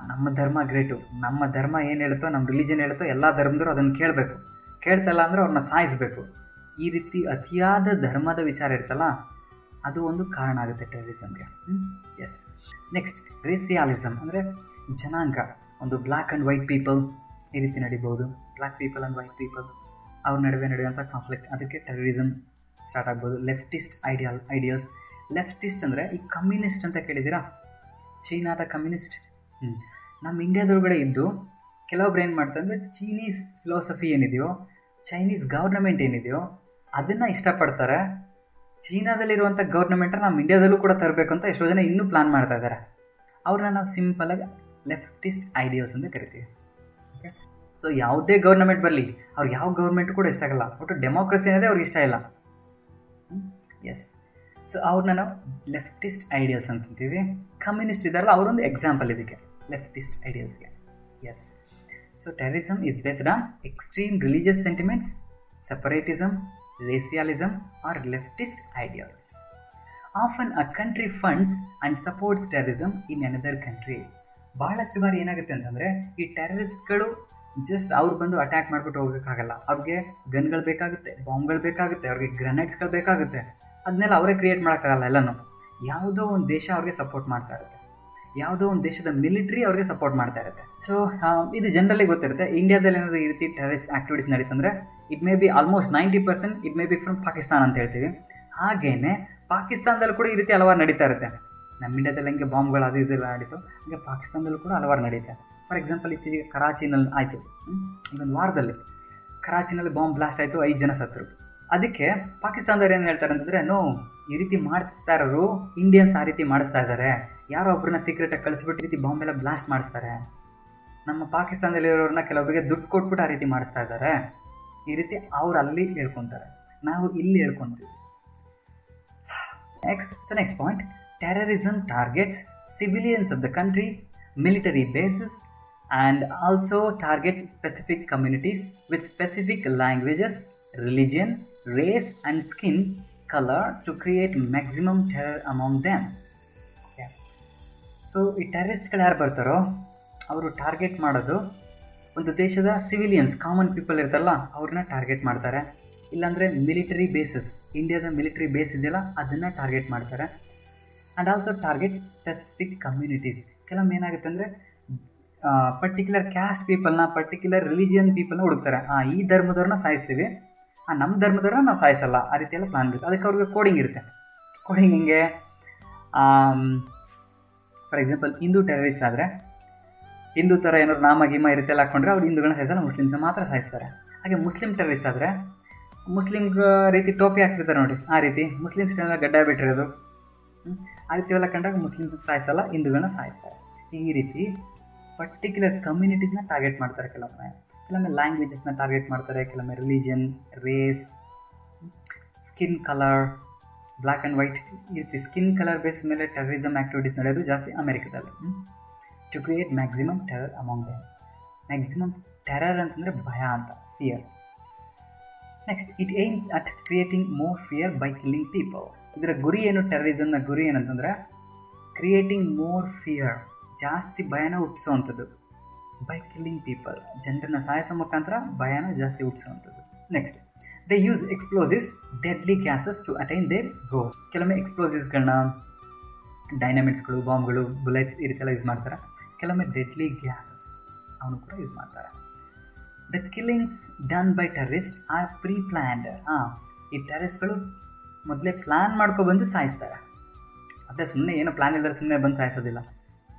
Speaker 1: ನಮ್ಮ ಧರ್ಮ ಗ್ರೇಟು, ನಮ್ಮ ಧರ್ಮ ಏನು ಹೇಳುತ್ತೋ, ನಮ್ಮ ರಿಲಿಜನ್ ಹೇಳುತ್ತೋ ಎಲ್ಲ ಧರ್ಮದವರು ಅದನ್ನು ಕೇಳಬೇಕು, ಕೇಳ್ತಲ್ಲ ಅಂದರೆ ಅವ್ರನ್ನ ಸಾಯಿಸಬೇಕು. ಈ ರೀತಿ ಅತಿಯಾದ ಧರ್ಮದ ವಿಚಾರ ಇರ್ತಲ್ಲ, ಅದು ಒಂದು ಕಾರಣ ಆಗುತ್ತೆ ಟೆರರಿಸಮ್ಗೆ. ಎಸ್. ನೆಕ್ಸ್ಟ್, ರೇಸಿಯಾಲಿಸಮ್ ಅಂದರೆ ಜನಾಂಗ, ಒಂದು ಬ್ಲ್ಯಾಕ್ ಆ್ಯಂಡ್ ವೈಟ್ ಪೀಪಲ್ ಈ ರೀತಿ ನಡೀಬೋದು. Black people and white people ಅವ್ರ ನಡುವೆ ನಡೆಯುವಂಥ ಕಾನ್ಫ್ಲಿಕ್ಟ್, ಅದಕ್ಕೆ ಟೆರರಿಸಮ್ ಸ್ಟಾರ್ಟ್ ಆಗ್ಬೋದು. Leftist ideals. ಲೆಫ್ಟಿಸ್ಟ್ ಅಂದರೆ ಈ ಕಮ್ಯುನಿಸ್ಟ್ ಅಂತ ಕೇಳಿದ್ದೀರಾ, ಚೀನಾದ ಕಮ್ಯುನಿಸ್ಟ್. ನಮ್ಮ ಇಂಡಿಯಾದೊಳಗಡೆ ಇದ್ದು ಕೆಲವೊಬ್ರು ಏನು ಮಾಡ್ತಾರೆ ಅಂದರೆ ಚೀನೀಸ್ ಫಿಲಾಸಫಿ ಏನಿದೆಯೋ, ಚೈನೀಸ್ ಗೌರ್ನಮೆಂಟ್ ಏನಿದೆಯೋ ಅದನ್ನು ಇಷ್ಟಪಡ್ತಾರೆ. ಚೀನಾದಲ್ಲಿರುವಂಥ ಗೌರ್ನಮೆಂಟನ್ನು ನಮ್ಮ ಇಂಡಿಯಾದಲ್ಲೂ ಕೂಡ ತರಬೇಕು ಅಂತ ಎಷ್ಟೋ ಜನ ಇನ್ನೂ ಪ್ಲ್ಯಾನ್ ಮಾಡ್ತಾ ಇದ್ದಾರೆ. ಅವ್ರನ್ನ ನಾವು ಸಿಂಪಲಾಗಿ ಲೆಫ್ಟಿಸ್ಟ್ ಐಡಿಯಲ್ಸ್ ಅಂತ ಕರಿತೀವಿ. ಓಕೆ, ಸೊ ಯಾವುದೇ ಗೌರ್ನಮೆಂಟ್ ಬರಲಿ, ಅವ್ರಿಗೆ ಯಾವ ಗೌರ್ಮೆಂಟ್ ಕೂಡ ಇಷ್ಟ ಆಗಲ್ಲ, ಒಟ್ಟು ಡೆಮೋಕ್ರಸಿ ಅನ್ನೋದೇ ಅವ್ರಿಗೆ ಇಷ್ಟ ಇಲ್ಲ. ಎಸ್, ಸೊ ಅವ್ರನ್ನ ನಾವು ಲೆಫ್ಟಿಸ್ಟ್ ಐಡಿಯಲ್ಸ್ ಅಂತೀವಿ. ಕಮ್ಯುನಿಸ್ಟ್ ಇದ್ದಾರಲ್ಲ, ಅವರೊಂದು ಎಕ್ಸಾಂಪಲ್ ಇದಕ್ಕೆ, ಲೆಫ್ಟಿಸ್ಟ್ ಐಡಿಯಲ್ಸ್ಗೆ. Yes, so terrorism is based on extreme religious sentiments, separatism, racialism or leftist ideals. Often a country funds and supports terrorism in another country. ಭಾಳಷ್ಟು ಬಾರಿ ಏನಾಗುತ್ತೆ ಅಂತಂದರೆ, ಈ ಟೆರರಿಸ್ಟ್ಗಳು ಜಸ್ಟ್ ಅವ್ರು ಬಂದು ಅಟ್ಯಾಕ್ ಮಾಡಿಬಿಟ್ಟು ಹೋಗೋಕ್ಕಾಗಲ್ಲ. ಅವ್ರಿಗೆ ಗನ್ಗಳು ಬೇಕಾಗುತ್ತೆ, ಬಾಂಬ್ಗಳು ಬೇಕಾಗುತ್ತೆ, ಅವ್ರಿಗೆ ಗ್ರೆನೇಡ್ಸ್ಗಳು ಬೇಕಾಗುತ್ತೆ. ಅದನ್ನೆಲ್ಲ ಅವರೇ ಕ್ರಿಯೇಟ್ ಮಾಡೋಕ್ಕಾಗಲ್ಲ. ಎಲ್ಲನೂ ಯಾವುದೋ ಒಂದು ದೇಶ ಅವ್ರಿಗೆ ಸಪೋರ್ಟ್ ಮಾಡ್ತಾ ಇರುತ್ತೆ, ಯಾವುದೋ ಒಂದು ದೇಶದ ಮಿಲಿಟ್ರಿ ಅವ್ರಿಗೆ ಸಪೋರ್ಟ್ ಮಾಡ್ತಾ ಇರುತ್ತೆ. ಸೊ ಇದು ಜನರಲಿ ಗೊತ್ತಿರುತ್ತೆ. ಇಂಡಿಯಾದಲ್ಲಿ ಏನಾದರೂ ಈ ರೀತಿ ಟೆರರಿಸ್ಟ್ ಆ್ಯಕ್ಟಿವಿಟೀಸ್ ನಡೀತಂದರೆ it may be almost 90% it may be from Pakistan ಅಂತ ಹೇಳ್ತೀವಿ. ಹಾಗೆಯೇ ಪಾಕಿಸ್ತಾನದಲ್ಲೂ ಕೂಡ ಈ ರೀತಿ ಹಲವಾರು ನಡೀತಾ ಇರುತ್ತೆ. ನಮ್ಮ ಇಂಡಿಯಾದಲ್ಲಿ ಹಂಗೆ ಬಾಂಬ್ಗಳು ಅದು ಇದೆಲ್ಲ ನಡೀತು, ಹಾಗೆ ಪಾಕಿಸ್ತಾನದಲ್ಲೂ ಕೂಡ ಹಲವಾರು ನಡೀತೆ. ಫಾರ್ ಎಕ್ಸಾಂಪಲ್, ಇತ್ತೀಚೆಗೆ ಕರಾಚಿನಲ್ಲಿ ಆಯಿತು, ಇದೊಂದು ವಾರದಲ್ಲಿ ಕರಾಚಿನಲ್ಲಿ ಬಾಂಬ್ ಬ್ಲಾಸ್ಟ್ ಆಯಿತು, 5 ಜನ ಸತ್ತರು. ಅದಕ್ಕೆ ಪಾಕಿಸ್ತಾನದವ್ರು ಏನು ಹೇಳ್ತಾರೆ ಅಂತಂದರೆ, ನೋ, ಈ ರೀತಿ ಮಾಡಿಸ್ತಾ ಇರೋರು ಇಂಡಿಯನ್ಸ್ ಆ ರೀತಿ ಮಾಡಿಸ್ತಾ ಇದ್ದಾರೆ, ಯಾರೋ ಒಬ್ಬರನ್ನ ಸೀಕ್ರೆಟಾಗಿ ಕಳಿಸ್ಬಿಟ್ಟು ರೀತಿ ಬಾಂಬೆಲ್ಲ ಬ್ಲಾಸ್ಟ್ ಮಾಡಿಸ್ತಾರೆ, ನಮ್ಮ ಪಾಕಿಸ್ತಾನದಲ್ಲಿರೋರನ್ನ ಕೆಲವೊಬ್ಬರಿಗೆ ದುಡ್ಡು ಕೊಟ್ಬಿಟ್ಟು ಆ ರೀತಿ ಮಾಡಿಸ್ತಾ ಇದ್ದಾರೆ. ಈ ರೀತಿ ಅವ್ರು ಅಲ್ಲಿ ಹೇಳ್ಕೊತಾರೆ, ನಾವು ಇಲ್ಲಿ ಹೇಳ್ಕೊತೀವಿ. Next point, terrorism targets civilians of the country, military bases, and also targets specific communities with specific languages, religion, race, and skin color to create maximum terror among them. Okay. So ಈ ಟೆರರಿಸ್ಟ್ಗಳು ಯಾರು ಬರ್ತಾರೋ ಅವರು target ಮಾಡೋದು ಒಂದು ದೇಶದ civilians, common people ಇರ್ತಾರಲ್ಲ ಅವ್ರನ್ನ target ಮಾಡ್ತಾರೆ. ಇಲ್ಲಾಂದರೆ ಮಿಲಿಟರಿ ಬೇಸಸ್, ಇಂಡಿಯಾದ ಮಿಲಿಟರಿ ಬೇಸ್ ಇದೆಯಲ್ಲ ಅದನ್ನು ಟಾರ್ಗೆಟ್ ಮಾಡ್ತಾರೆ. And also targets specific communities. ಕೆಲವೊಮ್ಮೆ ಏನಾಗುತ್ತೆ ಅಂದರೆ ಪರ್ಟಿಕ್ಯುಲರ್ ಕ್ಯಾಸ್ಟ್ ಪೀಪಲ್ನ, ಪರ್ಟಿಕ್ಯುಲರ್ ರಿಲಿಜಿಯನ್ ಪೀಪಲ್ನ ಹುಡುಕ್ತಾರೆ. ಈ ಧರ್ಮದವ್ರನ್ನ ಸಾಯಿಸ್ತೀವಿ, ನಮ್ಮ ಧರ್ಮದವ್ರನ್ನ ನಾವು ಸಾಯಿಸಲ್ಲ, ಆ ರೀತಿಯೆಲ್ಲ ಪ್ಲಾನ್ ಬೇಕು. ಅದಕ್ಕೆ ಅವ್ರಿಗೆ ಕೋಡಿಂಗ್ ಇರುತ್ತೆ. ಕೋಡಿಂಗ್ ಹಿಂಗೆ, ಫಾರ್ ಎಕ್ಸಾಂಪಲ್ ಹಿಂದೂ ಟೆರರಿಸ್ಟ್ ಆದರೆ ಹಿಂದೂ ಥರ ಏನಾದ್ರು ನಾಮ ಗೀಮ ಇರುತ್ತೆಲ್ಲ ಹಾಕ್ಕೊಂಡ್ರೆ ಅವ್ರು ಹಿಂದೂಗಳನ್ನ ಸಾಯಿಸಲ್ಲ, ಮುಸ್ಲಿಮ್ಸ್ನ ಮಾತ್ರ ಸಾಯಿಸ್ತಾರೆ. ಹಾಗೆ ಮುಸ್ಲಿಂ ಟೆರರಿಸ್ಟ್ ಆದರೆ ಮುಸ್ಲಿಂ ರೀತಿ ಟೋಪಿ ಹಾಕ್ತಿರ್ತಾರೆ ನೋಡಿ, ಆ ರೀತಿ ಮುಸ್ಲಿಮ್ಸ್ನೆಲ್ಲ ಗಡ್ಡ ಬಿಟ್ಟಿರೋದು, ಆ ರೀತಿ ಎಲ್ಲ ಕಂಡಾಗ ಮುಸ್ಲಿಮ್ಸ್ ಸಾಯಿಸಲ್ಲ, ಹಿಂದೂಗಳನ್ನ ಸಾಯಿಸ್ತಾರೆ. ಈ ರೀತಿ ಪರ್ಟಿಕ್ಯುಲರ್ ಕಮ್ಯುನಿಟೀಸ್ನ ಟಾರ್ಗೆಟ್ ಮಾಡ್ತಾರೆ. ಕೆಲವೊಮ್ಮೆ ಲ್ಯಾಂಗ್ವೇಜಸ್ನ ಟಾರ್ಗೆಟ್ ಮಾಡ್ತಾರೆ, ಕೆಲವೊಮ್ಮೆ religion, race, skin colour, black and white, ಈ ರೀತಿ ಸ್ಕಿನ್ ಕಲರ್ ಬೇಸ್ ಮೇಲೆ ಟೆರರಿಸಮ್ ಆ್ಯಕ್ಟಿವಿಟೀಸ್ ನಡೆಯೋದು ಜಾಸ್ತಿ ಅಮೆರಿಕದಲ್ಲಿ. To create maximum terror among them. Maximum terror ಅಂತಂದರೆ ಭಯ ಅಂತ, fear. Next, it aims at creating more fear by killing people. ಇದರ ಗುರಿ ಏನು? ಟೆರರಿಸಮ್ನ ಗುರಿ ಏನಂತಂದರೆ ಕ್ರಿಯೇಟಿಂಗ್ ಮೋರ್ ಫಿಯರ್, ಜಾಸ್ತಿ ಭಯನ ಹುಟ್ಟಿಸೋವಂಥದ್ದು. ಬೈ ಕಿಲ್ಲಿಂಗ್ ಪೀಪಲ್, ಜನರನ್ನ ಸಾಯಿಸೋ ಮುಖಾಂತರ ಭಯನ ಜಾಸ್ತಿ ಹುಟ್ಟಿಸೋವಂಥದ್ದು. Next, they use explosives, deadly gases to attain their goal. ಕೆಲವೊಮ್ಮೆ ಎಕ್ಸ್ಪ್ಲೋಸಿವ್ಸ್ಗಳನ್ನ, ಡೈನಮಿಟ್ಸ್ಗಳು, ಬಾಂಬ್ಗಳು, ಬುಲೆಟ್ಸ್ ಈ ರೀತಿ ಎಲ್ಲ ಯೂಸ್ ಮಾಡ್ತಾರೆ. ಕೆಲವೊಮ್ಮೆ ಡೆಡ್ಲಿ ಗ್ಯಾಸಸ್ ಅವನು ಕೂಡ ಯೂಸ್ ಮಾಡ್ತಾರೆ. The killings done by terrorist are pre planned. ಈ ಟೆರರಿಸ್ಟ್ಗಳು ಮೊದಲೇ ಪ್ಲ್ಯಾನ್ ಮಾಡ್ಕೊಬಂದು ಸಾಯಿಸ್ತಾರೆ. ಅದೇ ಸುಮ್ಮನೆ ಏನೋ ಪ್ಲ್ಯಾನ್ ಇಲ್ಲದ್ರೆ ಸುಮ್ಮನೆ ಬಂದು ಸಾಯಿಸೋದಿಲ್ಲ,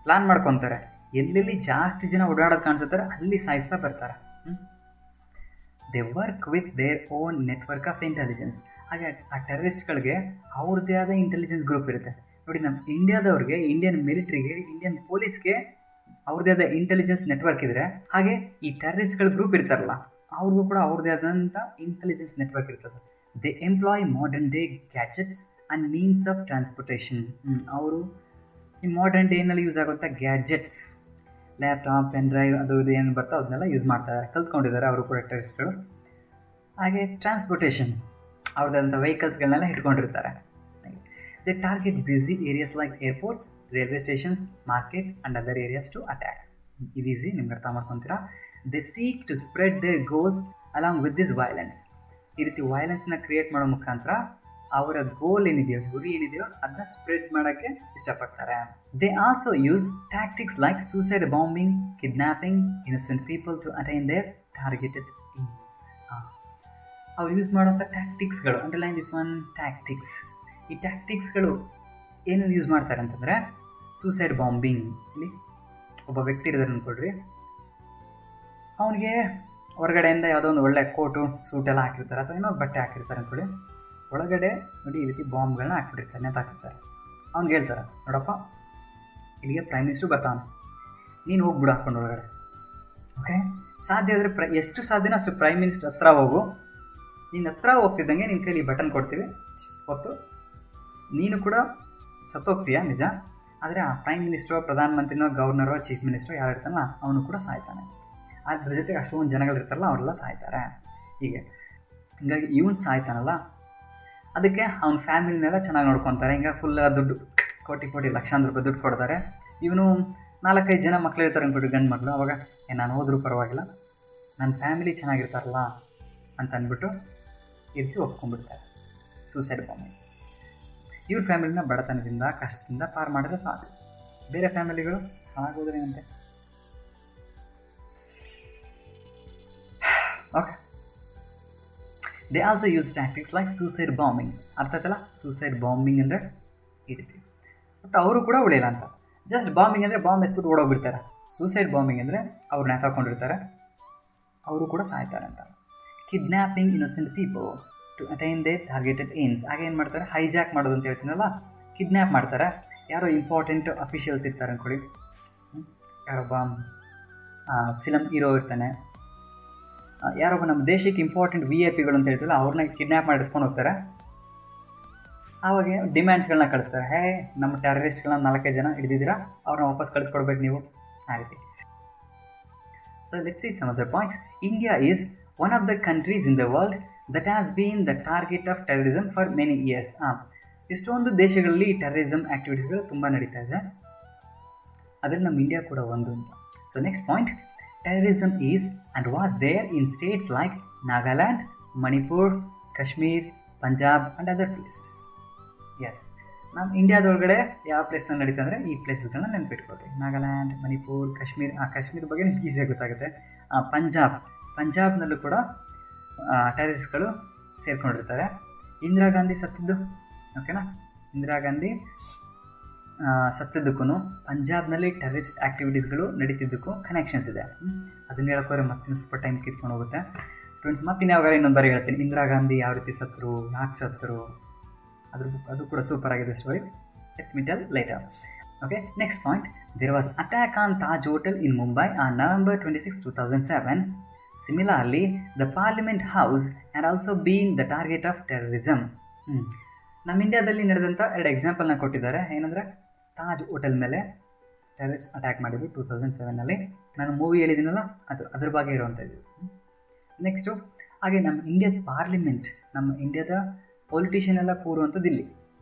Speaker 1: ಪ್ಲ್ಯಾನ್ ಮಾಡ್ಕೊತಾರೆ. ಎಲ್ಲೆಲ್ಲಿ ಜಾಸ್ತಿ ಜನ ಓಡಾಡೋದು ಕಾಣಿಸುತ್ತಾರೆ ಅಲ್ಲಿ ಸಾಯಿಸ್ತಾ ಬರ್ತಾರೆ. They work with their own network of intelligence. ಹಾಗೆ ಆ ಟೆರರಿಸ್ಟ್ಗಳಿಗೆ ಅವ್ರದ್ದೇ ಆದ ಇಂಟೆಲಿಜೆನ್ಸ್ ಗ್ರೂಪ್ ಇರುತ್ತೆ ನೋಡಿ. ನಮ್ಮ ಇಂಡಿಯಾದವ್ರಿಗೆ, ಇಂಡಿಯನ್ ಮಿಲಿಟ್ರಿಗೆ, ಇಂಡಿಯನ್ ಪೊಲೀಸ್ಗೆ ಅವ್ರದ್ದೇ ಆದ ಇಂಟೆಲಿಜೆನ್ಸ್ ನೆಟ್ವರ್ಕ್ ಇದ್ದರೆ, ಹಾಗೆ ಈ ಟೆರರಿಸ್ಟ್ಗಳ ಗ್ರೂಪ್ ಇರ್ತಾರಲ್ಲ ಅವ್ರಿಗೂ ಕೂಡ ಅವ್ರದ್ದೇ ಆದಂಥ ಇಂಟೆಲಿಜೆನ್ಸ್ ನೆಟ್ವರ್ಕ್ ಇರ್ತದೆ. They employ modern day gadgets and means of transportation. ಅವರು ಈ ಮಾಡರ್ನ್ ಡೇನಲ್ಲಿ ಯೂಸ್ ಆಗುವಂಥ ಗ್ಯಾಜೆಟ್ಸ್, ಲ್ಯಾಪ್ಟಾಪ್, ಪೆನ್ ಡ್ರೈವ್, ಅದು ಇದು ಏನು ಬರ್ತೋ ಅದನ್ನೆಲ್ಲ ಯೂಸ್ ಮಾಡ್ತಾರೆ, ಕಲ್ತ್ಕೊಂಡಿದ್ದಾರೆ ಅವರು ಕೂಡ ಟೆರರಿಸ್ಟ್ಗಳು. ಹಾಗೆ ಟ್ರಾನ್ಸ್ಪೋರ್ಟೇಷನ್, ಅವ್ರದ್ದಂಥ ವೆಹಿಕಲ್ಸ್ಗಳನ್ನೆಲ್ಲ ಇಟ್ಕೊಂಡಿರ್ತಾರೆ. They target busy areas like airports, railway stations, market and other areas to attack. ಇದು ಈಸಿ, ನಿಮ್ಗೆ ಅರ್ಥ ಮಾಡ್ಕೊತೀರಾ. They seek to spread their goals along with this violence. ಈ ರೀತಿ ವೈಲೆನ್ಸ್ನ ಕ್ರಿಯೇಟ್ ಮಾಡೋ ಮುಖಾಂತರ ಅವರ ಗೋಲ್ ಏನಿದೆಯೋ, ಗುರಿ ಏನಿದೆಯೋ ಅದನ್ನ ಸ್ಪ್ರೆಡ್ ಮಾಡೋಕ್ಕೆ ಇಷ್ಟಪಡ್ತಾರೆ. They also use tactics like suicide bombing, kidnapping innocent people to attain their targeted aims. ಅವ್ರು ಯೂಸ್ ಮಾಡೋಂಥ ಟ್ಯಾಕ್ಟಿಕ್ಸ್ಗಳು, ಅಂಡರ್ಲೈನ್ ದಿಸ್ ಒನ್, ಟ್ಯಾಕ್ಟಿಕ್ಸ್. ಈ ಟ್ಯಾಕ್ಟಿಕ್ಸ್ಗಳು ಏನು ಯೂಸ್ ಮಾಡ್ತಾರೆ ಅಂತಂದರೆ, ಸೂಸೈಡ್ ಬಾಂಬಿಂಗ್. ಇಲ್ಲಿ ಒಬ್ಬ ವ್ಯಕ್ತಿ ಇರೋದನ್ನು ಅಂದ್ಕೊಳ್ರಿ, ಅವನಿಗೆ ಹೊರಗಡೆಯಿಂದ ಯಾವುದೋ ಒಂದು ಒಳ್ಳೆ ಕೋಟು, ಸೂಟೆಲ್ಲ ಹಾಕಿರ್ತಾರೆ, ಅಥವಾ ಏನೋ ಬಟ್ಟೆ ಹಾಕಿರ್ತಾರೆ ಅಂದ್ಕೊಳ್ಳಿ. ಒಳಗಡೆ ನೋಡಿ ಈ ರೀತಿ ಬಾಂಬ್ಗಳನ್ನ ಹಾಕ್ಬಿಟ್ಟಿರ್ತಾರೆ, ನೇತಾಕಿರ್ತಾರೆ. ಅವ್ನಿಗೆ ಹೇಳ್ತಾರೆ, ನೋಡಪ್ಪ ಇಲ್ಲಿಗೆ ಪ್ರೈಮ್ ಮಿನಿಸ್ಟ್ರು ಬರ್ತಾನೆ, ನೀನು ಹೋಗ್ಬಿಡು ಹಾಕ್ಕೊಂಡು ಒಳಗಡೆ. ಓಕೆ, ಸಾಧ್ಯ ಆದರೆ ಎಷ್ಟು ಸಾಧ್ಯನೋ ಅಷ್ಟು ಪ್ರೈಮ್ ಮಿನಿಸ್ಟರ್ ಹತ್ರ ಹೋಗು. ನೀನು ಹತ್ರ ಹೋಗ್ತಿದ್ದಂಗೆ ನಿನ್ನ ಕೈಲಿ ಬಟನ್ ಕೊಡ್ತೀವಿ, ಹೊತ್ತು ನೀನು ಕೂಡ ಸತ್ತೋಗ್ತೀಯಾ ನಿಜ, ಆದರೆ ಆ ಪ್ರೈಮ್ ಮಿನಿಸ್ಟ್ರೋ, ಪ್ರಧಾನಮಂತ್ರಿನೋ, ಗವರ್ನರೋ, ಚೀಫ್ ಮಿನಿಸ್ಟ್ರೋ ಯಾರು ಇರ್ತಾನಲ್ಲ ಅವನು ಕೂಡ ಸಾಯ್ತಾನೆ. ಅದ್ರ ಜೊತೆಗೆ ಅಷ್ಟೊಂದು ಜನಗಳಿರ್ತಾರಲ್ಲ ಅವರೆಲ್ಲ ಸಾಯ್ತಾರೆ. ಹೀಗೆ ಹಿಂಗಾಗಿ ಇವನು ಸಾಯ್ತಾನಲ್ಲ, ಅದಕ್ಕೆ ಅವ್ನ ಫ್ಯಾಮಿಲಿನೆಲ್ಲ ಚೆನ್ನಾಗಿ ನೋಡ್ಕೊತಾರೆ. ಹಿಂಗೆ ಫುಲ್ ದುಡ್ಡು, ಕೋಟಿ ಲಕ್ಷಾಂತರ ರೂಪಾಯಿ ದುಡ್ಡು ಕೊಡ್ತಾರೆ. ಇವನು 4-5 ಜನ ಮಕ್ಳು ಇರ್ತಾರೆ ಅಂದ್ಬಿಟ್ಟು, ಗಂಡು ಮಕ್ಕಳು. ಅವಾಗ ನಾನು ಹೋದ್ರೂ ಪರವಾಗಿಲ್ಲ, ನನ್ನ ಫ್ಯಾಮಿಲಿ ಚೆನ್ನಾಗಿರ್ತಾರಲ್ಲ ಅಂತ ಅಂದ್ಬಿಟ್ಟು ಈ ರೀತಿ ಒಪ್ಕೊಂಡ್ಬಿಡ್ತಾರೆ, ಸೂಸೈಡ್ ಬಾಂಬಿಂಗ್. ಇವ್ರ ಫ್ಯಾಮಿಲಿನ ಬಡತನದಿಂದ, ಕಷ್ಟದಿಂದ ಪಾರು ಮಾಡಿದ್ರೆ ಸಾಕು. ಬೇರೆ ಫ್ಯಾಮಿಲಿಗಳು ಹಾಳಾಗೋದ್ರೇನಂತೆ. Okay, they also use tactics like suicide bombing. ಅರ್ಥ ಆಯ್ತಲ್ಲ, ಸೂಸೈಡ್ ಬಾಂಬಿಂಗ್ ಅಂದರೆ ಈ ರೀತಿ. ಬಟ್ ಅವರು ಕೂಡ ಉಳಿಯಲ್ಲ ಅಂತ. ಜಸ್ಟ್ ಬಾಂಬಿಂಗ್ ಅಂದರೆ ಬಾಂಬ್ ಎಸ್ಬಿಟ್ಟು ಓಡೋಗ್ಬಿಡ್ತಾರೆ. ಸೂಸೈಡ್ ಬಾಂಬಿಂಗ್ ಅಂದರೆ ಅವ್ರು ನೇತಾಕೊಂಡಿರ್ತಾರೆ, ಅವರು ಕೂಡ ಸಾಯ್ತಾರೆ ಅಂತ. Kidnapping innocent people to attain their targeted aims. ಹಾಗೆ ಏನು ಮಾಡ್ತಾರೆ, ಹೈಜಾಕ್ ಮಾಡೋದು ಅಂತ ಹೇಳ್ತೀನಲ್ಲ, ಕಿಡ್ನ್ಯಾಪ್ ಮಾಡ್ತಾರೆ. ಯಾರೋ ಇಂಪಾರ್ಟೆಂಟ್ ಅಫಿಷಿಯಲ್ಸ್ ಇರ್ತಾರೆ ಅಂದ್ಕೊಳ್ಳಿ, ಯಾರೊಬ್ಬ ಫಿಲಮ್ ಹೀರೋ ಇರ್ತಾನೆ, ಯಾರೊಬ್ಬ ನಮ್ಮ ದೇಶಕ್ಕೆ ಇಂಪಾರ್ಟೆಂಟ್ VIP ಗಳು ಅಂತ ಹೇಳ್ತೀವಲ್ಲ ಅವ್ರನ್ನ ಕಿಡ್ನ್ಯಾಪ್ ಮಾಡಿ ಎತ್ಕೊಂಡು ಹೋಗ್ತಾರೆ. ಆವಾಗ ಡಿಮ್ಯಾಂಡ್ಸ್ಗಳನ್ನ ಕಳಿಸ್ತಾರೆ, ಹೇ ನಮ್ಮ ಟೆರರಿಸ್ಟ್ಗಳನ್ನ 4-5 ಜನ ಹಿಡಿದಿದ್ದೀರಾ, ಅವ್ರನ್ನ ವಾಪಸ್ ಕಳಿಸ್ಕೊಡ್ಬೇಕು ನೀವು, ಆ ರೀತಿ. So let's see some other points. India is one of the countries in the world that has been the target of terrorism for many years. ಎಷ್ಟೊಂದು ದೇಶಗಳಲ್ಲಿ ಟೆರರಿಸಮ್ ಆ್ಯಕ್ಟಿವಿಟೀಸ್ಗಳು ತುಂಬ ನಡೀತಾ ಇದೆ, ಅದರಲ್ಲಿ ನಮ್ಮ ಇಂಡಿಯಾ ಕೂಡ ಒಂದು ಅಂತ. So next point, terrorism is and was there in states like Nagaland, Manipur, Kashmir, Punjab and other places. Yes, ನಮ್ಮ ಇಂಡಿಯಾದೊಳಗಡೆ ಯಾವ ಪ್ಲೇಸ್ನಲ್ಲಿ ನಡೀತಾ ಅಂದರೆ ಈ ಪ್ಲೇಸಸ್ಗಳನ್ನ ನೆನ್ಪಿಟ್ಕೊಳ್ರಿ. ನಾಗಾಲ್ಯಾಂಡ್, ಮಣಿಪುರ್, ಕಾಶ್ಮೀರ್ ಬಗ್ಗೆ ನಿಮ್ಗೆ ಈಸಿಯಾಗಿ ಗೊತ್ತಾಗುತ್ತೆ. ಪಂಜಾಬ್ನಲ್ಲೂ ಕೂಡ ಟೆರರಿಸ್ಟ್ಗಳು ಸೇರ್ಕೊಂಡಿರ್ತಾರೆ. ಇಂದಿರಾ ಗಾಂಧಿ ಸತ್ತಿದ್ದು, ಓಕೆನಾ, ಇಂದಿರಾ ಗಾಂಧಿ ಸತ್ತಿದ್ದಕ್ಕೂ ಪಂಜಾಬ್ನಲ್ಲಿ ಟೆರರಿಸ್ಟ್ ಆ್ಯಕ್ಟಿವಿಟೀಸ್ಗಳು ನಡೀತಿದ್ದಕ್ಕೂ ಕನೆಕ್ಷನ್ಸ್ ಇದೆ. ಅದನ್ನ ಹೇಳೋಕ್ಕೋದ್ರೆ ಮತ್ತಿನ್ನು ಸ್ವಲ್ಪ ಟೈಮ್ ಕಿತ್ಕೊಂಡು ಹೋಗುತ್ತೆ. ಸ್ಟೂಡೆಂಟ್ಸ್ ಮತ್ತಿನ್ನು ಯಾವಾಗ ಇನ್ನೊಂದು ಬಾರಿ ಹೇಳ್ತೀನಿ, ಇಂದಿರಾ ಗಾಂಧಿ ಯಾವ ರೀತಿ ಸತ್ತರು, ಯಾಕೆ ಸತ್ತರು, ಅದು ಕೂಡ ಸೂಪರ್ ಆಗಿದೆ story. Let me tell later. Okay, next point, there was attack on Taj hotel in Mumbai on November 26, 2007. Similarly, the Parliament House had also been the target of terrorism. ನಮ್ಮ ಇಂಡಿಯಾದಲ್ಲಿ ನಡೆದಂಥ 2 ಎಕ್ಸಾಂಪಲ್ನ ಕೊಟ್ಟಿದ್ದಾರೆ. ಏನಂದರೆ ತಾಜ್ ಹೋಟೆಲ್ ಮೇಲೆ ಟೆರರಿಸ್ಟ್ ಅಟ್ಯಾಕ್ ಮಾಡಿದ್ರು 2007ನಲ್ಲಿ. ನಾನು movie ಹೇಳಿದ್ದೀನಲ್ಲ, ಅದ್ರ ಬಗ್ಗೆ ಇರುವಂಥದ್ದು. ನೆಕ್ಸ್ಟು ಹಾಗೆ ನಮ್ಮ ಇಂಡಿಯಾದ ಪಾರ್ಲಿಮೆಂಟ್, ನಮ್ಮ ಇಂಡಿಯಾದ ಪೊಲಿಟಿಷಿಯನ್ ಎಲ್ಲ ಕೂರುವಂಥದ್ದು ಇಲ್ಲಿ.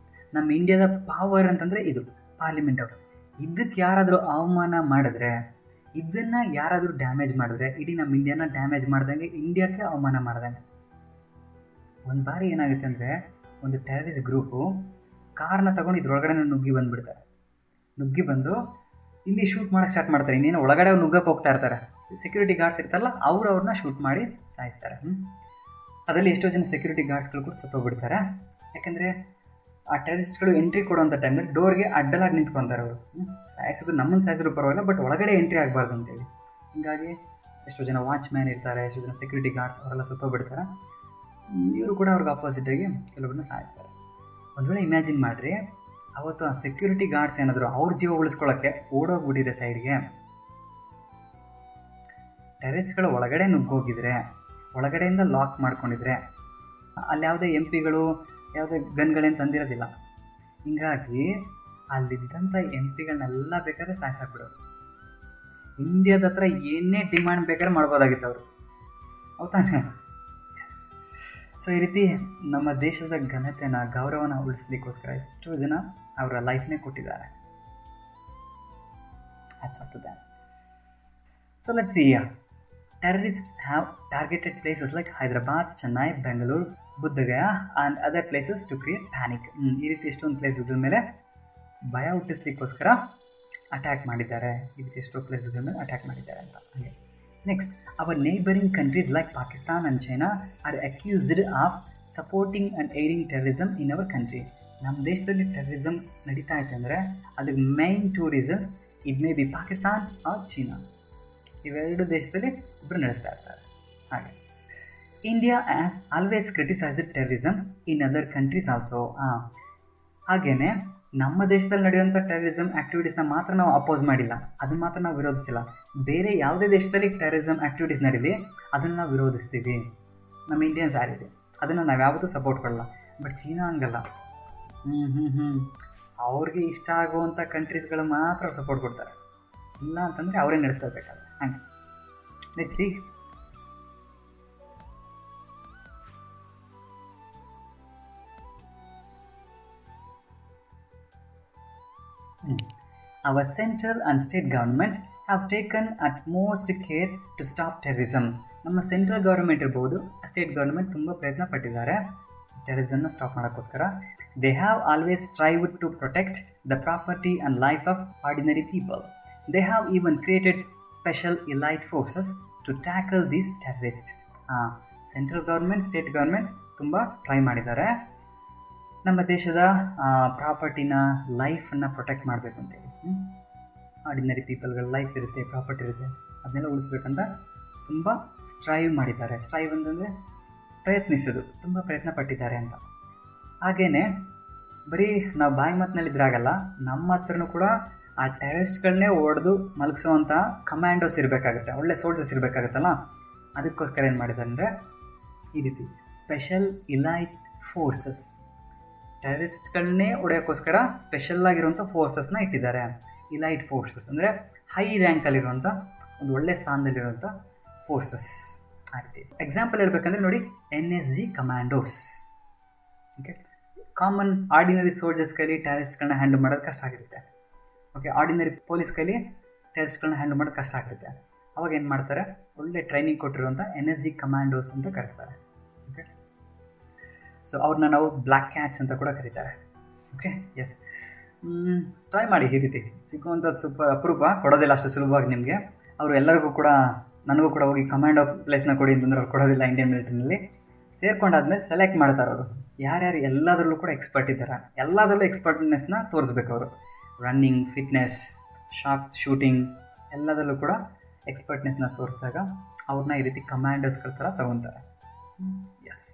Speaker 1: ನಮ್ಮ ಇಂಡಿಯಾದ ಪವರ್ ಅಂತಂದರೆ ಇದು ಪಾರ್ಲಿಮೆಂಟ್ ಹೌಸ್. ಇದಕ್ಕೆ ಯಾರಾದರೂ ಅವಮಾನ ಮಾಡಿದ್ರೆ, ಇದನ್ನು ಯಾರಾದರೂ ಡ್ಯಾಮೇಜ್ ಮಾಡಿದ್ರೆ, ಇಡೀ ನಮ್ಮ ಇಂಡಿಯಾನ ಡ್ಯಾಮೇಜ್ ಮಾಡ್ದಂಗೆ, ಇಂಡಿಯಾಕ್ಕೆ ಅವಮಾನ ಮಾಡ್ದಂಗೆ. ಒಂದು ಬಾರಿ ಏನಾಗುತ್ತೆ ಅಂದರೆ, ಒಂದು ಟೆರರಿಸ್ಟ್ ಗ್ರೂಪು ಕಾರ್ನ ತೊಗೊಂಡು ಇದ್ರೊಳಗಡೆ ನುಗ್ಗಿ ಬಂದು ಇಲ್ಲಿ ಶೂಟ್ ಮಾಡೋಕ್ಕೆ ಸ್ಟಾರ್ಟ್ ಮಾಡ್ತಾರೆ. ಇನ್ನೇನು ಒಳಗಡೆ ನುಗ್ಗಕ್ಕೆ ಹೋಗ್ತಾ ಇರ್ತಾರೆ. ಸೆಕ್ಯೂರಿಟಿ ಗಾರ್ಡ್ಸ್ ಇರ್ತಾರಲ್ಲ, ಅವ್ರನ್ನ ಶೂಟ್ ಮಾಡಿ ಸಾಯಿಸ್ತಾರೆ. ಅದರಲ್ಲಿ ಎಷ್ಟೋ ಜನ ಸೆಕ್ಯೂರಿಟಿ ಗಾರ್ಡ್ಸ್ಗಳು ಕೂಡ ಸತ್ತೋಗ್ಬಿಡ್ತಾರೆ. ಯಾಕೆಂದರೆ ಆ ಟೆರರಿಸ್ಟ್ಗಳು ಎಂಟ್ರಿ ಕೊಡುವಂಥ ಟೈಮಲ್ಲಿ ಡೋರ್ಗೆ ಅಡ್ಡಲಾಗಿ ನಿಂತ್ಕೊತಾರೆ. ಅವರು ಸಾಯಿಸೋದು ನಮ್ಮನ್ನು ಸಾಯಿಸಿದ್ರು ಪರವಾಗಿಲ್ಲ, ಬಟ್ ಒಳಗಡೆ ಎಂಟ್ರಿ ಆಗಬಾರ್ದು ಅಂತೇಳಿ. ಹೀಗಾಗಿ ಎಷ್ಟೋ ಜನ ವಾಚ್ಮ್ಯಾನ್ ಇರ್ತಾರೆ, ಎಷ್ಟೋ ಜನ ಸೆಕ್ಯೂರಿಟಿ ಗಾರ್ಡ್ಸ್ ಅವರೆಲ್ಲ ಸತ್ತೋಗ್ಬಿಡ್ತಾರೆ. ಇವರು ಕೂಡ ಅವ್ರಿಗೆ ಆಪೋಸಿಟಾಗಿ ಕೆಲವ್ರನ್ನ ಸಾಯಿಸ್ತಾರೆ. ಒಂದು ವೇಳೆ ಇಮ್ಯಾಜಿನ್ ಮಾಡಿರಿ, ಅವತ್ತು ಆ ಸೆಕ್ಯೂರಿಟಿ ಗಾರ್ಡ್ಸ್ ಏನಾದರೂ ಅವ್ರ ಜೀವ ಉಳಿಸ್ಕೊಳ್ಳೋಕ್ಕೆ ಓಡೋಗ್ಬಿಟ್ಟಿದೆ ಸೈಡ್ಗೆ, ಟೆರರಿಸ್ಟ್ಗಳು ಒಳಗಡೆ ನುಗ್ಗೋಗಿದ್ರೆ, ಒಳಗಡೆಯಿಂದ ಲಾಕ್ ಮಾಡ್ಕೊಂಡಿದ್ರೆ, ಅಲ್ಲಿ ಯಾವುದೇ MP ಗಳು ಯಾವುದೇ ಗನ್ಗಳೇನು ತಂದಿರೋದಿಲ್ಲ. ಹೀಗಾಗಿ ಅಲ್ಲಿದ್ದಂಥ MP ಗಳನ್ನೆಲ್ಲ ಬೇಕಾದ್ರೆ ಸಾಯಿಸಾಕ್ಬಿಡೋರು. ಇಂಡಿಯಾದ ಹತ್ರ ಏನೇ ಡಿಮ್ಯಾಂಡ್ ಬೇಕಾದ್ರೆ ಮಾಡ್ಬೋದಾಗಿತ್ತು ಅವರು, ಹೌದಾನೆ? ಎಸ್. ಸೊ ಈ ರೀತಿ ನಮ್ಮ ದೇಶದ ಘನತೆನ, ಗೌರವನ ಉಳಿಸ್ಲಿಕ್ಕೋಸ್ಕರ ಎಷ್ಟೋ ಜನ ಅವರ ಲೈಫ್ನೇ ಕೊಟ್ಟಿದ್ದಾರೆ. Hats off to them. So let's see. Terrorists have targeted places like Hyderabad, Chennai, Bangalore, Bodh Gaya and other places to create panic. ಈ ರೀತಿ ಎಷ್ಟೊಂದು ಪ್ಲೇಸ್ಗಳ ಮೇಲೆ ಭಯ ಹುಟ್ಟಿಸ್ಲಿಕ್ಕೋಸ್ಕರ ಅಟ್ಯಾಕ್ ಮಾಡಿದ್ದಾರೆ. ಈ ರೀತಿ ಎಷ್ಟೋ ಪ್ಲೇಸ್ಗಳ ಮೇಲೆ ಅಟ್ಯಾಕ್ ಮಾಡಿದ್ದಾರೆ ಅಂತ. ಹಾಗೆ next, our neighbouring countries like Pakistan and China are accused of supporting and aiding terrorism in our country. ನಮ್ಮ ದೇಶದಲ್ಲಿ ಟೆರರಿಸಮ್ ನಡೀತಾ ಐತೆ ಅಂದರೆ ಅದಕ್ಕೆ main 2 reasons. It may be Pakistan or China. ಇವೆರಡು ದೇಶದಲ್ಲಿ ಇಬ್ಬರು ನಡೆಸ್ತಾ ಇರ್ತಾರೆ. ಹಾಗೆ India as always criticised terrorism in other countries also. ಹಾಗೆಯೇ ನಮ್ಮ ದೇಶದಲ್ಲಿ ನಡೆಯುವಂಥ ಟೆರರಿಸಮ್ ಆ್ಯಕ್ಟಿವಿಟೀಸ್ನ ಮಾತ್ರ ನಾವು ಅಪೋಸ್ ಮಾಡಿಲ್ಲ, ಅದನ್ನು ಮಾತ್ರ ನಾವು ವಿರೋಧಿಸಿಲ್ಲ. ಬೇರೆ ಯಾವುದೇ ದೇಶದಲ್ಲಿ ಟೆರರಿಸಮ್ ಆ್ಯಕ್ಟಿವಿಟೀಸ್ ನಡೀಲಿ ಅದನ್ನು ನಾವು ವಿರೋಧಿಸ್ತೀವಿ. ನಮ್ಮ ಇಂಡಿಯನ್ಸ್ ಯಾರಿದೆ ಅದನ್ನು ನಾವು ಯಾವತ್ತೂ ಸಪೋರ್ಟ್ ಕೊಡಲ್ಲ. ಬಟ್ ಚೀನಾ ಹಂಗಲ್ಲ. ಅವ್ರಿಗೆ ಇಷ್ಟ ಆಗುವಂಥ ಕಂಟ್ರೀಸ್ಗಳು ಮಾತ್ರ ಸಪೋರ್ಟ್ ಕೊಡ್ತಾರೆ, ಇಲ್ಲ ಅಂತಂದರೆ ಅವರೇ ನಡೆಸ್ತಾ ಇರ್ಬೇಕಾದ್ರೆ. ಹಾಗೆ let's see. Our central and state governments have taken utmost care to stop terrorism. ನಮ್ಮ ಸೆಂಟ್ರಲ್ ಗೌರ್ಮೆಂಟ್ ಇರ್ಬೋದು, ಸ್ಟೇಟ್ ಗೌರ್ಮೆಂಟ್ ತುಂಬ ಪ್ರಯತ್ನ ಪಟ್ಟಿದ್ದಾರೆ ಟೆರರಿಸಮ್ನ ಸ್ಟಾಪ್ ಮಾಡೋಕ್ಕೋಸ್ಕರ. They have always strived to protect the property and life of ordinary people. They have even created special elite forces to tackle these terrorists. Central government, state government ತುಂಬ try ಮಾಡಿದ್ದಾರೆ ನಮ್ಮ ದೇಶದ ಪ್ರಾಪರ್ಟಿನ, ಲೈಫನ್ನು protect ಮಾಡಬೇಕು ಅಂತೇಳಿ. Ordinary ಪೀಪಲ್ಗಳ life ಇರುತ್ತೆ, property ಇರುತ್ತೆ, ಅದನ್ನೆಲ್ಲ ಉಳಿಸ್ಬೇಕಂತ ತುಂಬ ಸ್ಟ್ರೈವ್ ಮಾಡಿದ್ದಾರೆ. ಸ್ಟ್ರೈವ್ ಅಂತಂದರೆ ಪ್ರಯತ್ನಿಸೋದು, ತುಂಬ ಪ್ರಯತ್ನ ಪಟ್ಟಿದ್ದಾರೆ ಅಂತ. ಹಾಗೆಯೇ ಬರೀ ನಾವು ಬಾಯಿ ಮಾತಿನಲ್ಲಿದ್ದಾಗಲ್ಲ, ನಮ್ಮ ಹತ್ರನೂ ಕೂಡ ಆ ಟೆರರಿಸ್ಟ್ಗಳನ್ನೇ ಹೊಡೆದು ಮಲಗಿಸುವಂಥ ಕಮ್ಯಾಂಡೋಸ್ ಇರಬೇಕಾಗುತ್ತೆ, ಒಳ್ಳೆ ಸೋಲ್ಜರ್ಸ್ ಇರಬೇಕಾಗತ್ತಲ್ಲ. ಅದಕ್ಕೋಸ್ಕರ ಏನು ಮಾಡಿದ್ದಾರೆ ಅಂದರೆ ಈ ರೀತಿ ಸ್ಪೆಷಲ್ ಇಲೈಟ್ ಫೋರ್ಸಸ್, ಟೆರರಿಸ್ಟ್ಗಳನ್ನೇ ಹೊಡೆಯೋಕ್ಕೋಸ್ಕರ ಸ್ಪೆಷಲ್ಲಾಗಿರುವಂಥ ಫೋರ್ಸಸ್ನ ಇಟ್ಟಿದ್ದಾರೆ. ಇಲೈಟ್ ಫೋರ್ಸಸ್ ಅಂದರೆ ಹೈ ರ್ಯಾಂಕಲ್ಲಿರುವಂಥ ಒಂದು ಒಳ್ಳೆ ಸ್ಥಾನದಲ್ಲಿರುವಂಥ ಫೋರ್ಸಸ್ ಆ ರೀತಿ. ಎಕ್ಸಾಂಪಲ್ ಇರಬೇಕಂದ್ರೆ ನೋಡಿ, NSG commandos. Okay, common ordinary soldiers ಕೈಲಿ ಟೆರರಿಸ್ಟ್ಗಳನ್ನ ಹ್ಯಾಂಡಲ್ ಮಾಡೋದು ಕಷ್ಟ ಆಗಿರುತ್ತೆ. ಓಕೆ, ಆರ್ಡಿನರಿ ಪೊಲೀಸ್ ಕೈಲಿ ಟೆರರಿಸ್ಟ್ಗಳನ್ನ ಹ್ಯಾಂಡಲ್ ಮಾಡೋದು ಕಷ್ಟ ಆಗುತ್ತೆ. ಅವಾಗ ಏನು ಮಾಡ್ತಾರೆ, ಒಳ್ಳೆ ಟ್ರೈನಿಂಗ್ ಕೊಟ್ಟಿರುವಂಥ NSG ಕಮ್ಯಾಂಡೋಸ್ ಅಂತ ಕರೆಸ್ತಾರೆ. ಓಕೆ, ಸೊ ಅವ್ರನ್ನ ನಾವು ಬ್ಲ್ಯಾಕ್ ಕ್ಯಾಟ್ಸ್ ಅಂತ ಕೂಡ ಕರೀತಾರೆ. ಓಕೆ, ಎಸ್, ಟ್ರೈ ಮಾಡಿ. ಈ ರೀತಿ ಸಿಗುವಂಥದ್ದು ಸೂಪರ್ ಅಪರೂಪ, ಕೊಡೋದಿಲ್ಲ ಅಷ್ಟು ಸುಲಭವಾಗಿ ನಿಮಗೆ. ಅವರು ಎಲ್ಲರಿಗೂ ಕೂಡ, ನನಗೂ ಕೂಡ ಹೋಗಿ ಕಮಾಂಡೋ ಪ್ಲೇಸ್ನ ಕೊಡಿ ಅಂತಂದ್ರೆ ಅವ್ರು ಕೊಡೋದಿಲ್ಲ. ಇಂಡಿಯನ್ ಮಿಲಿಟರಿನಲ್ಲಿ ಸೇರ್ಕೊಂಡಾದ್ಮೇಲೆ ಸೆಲೆಕ್ಟ್ ಮಾಡ್ತಾರೆ ಅವರು, ಯಾರ್ಯಾರು ಎಲ್ಲದರಲ್ಲೂ ಕೂಡ ಎಕ್ಸ್ಪರ್ಟ್ ಇದ್ದಾರೆ, ಎಲ್ಲದರಲ್ಲೂ ಎಕ್ಸ್ಪರ್ಟ್ನೆಸ್ನ ತೋರಿಸ್ಬೇಕು ಅವರು. ರನ್ನಿಂಗ್, ಫಿಟ್ನೆಸ್, ಶಾರ್ಪ್ ಶೂಟಿಂಗ್ ಎಲ್ಲದರಲ್ಲೂ ಕೂಡ ಎಕ್ಸ್ಪರ್ಟ್ನೆಸ್ನ ತೋರಿಸಿದಾಗ ಅವ್ರನ್ನ ಈ ರೀತಿ ಕಮಾಂಡೋಸ್ಗಳ ಥರ ತಗೊತಾರೆ. Yes,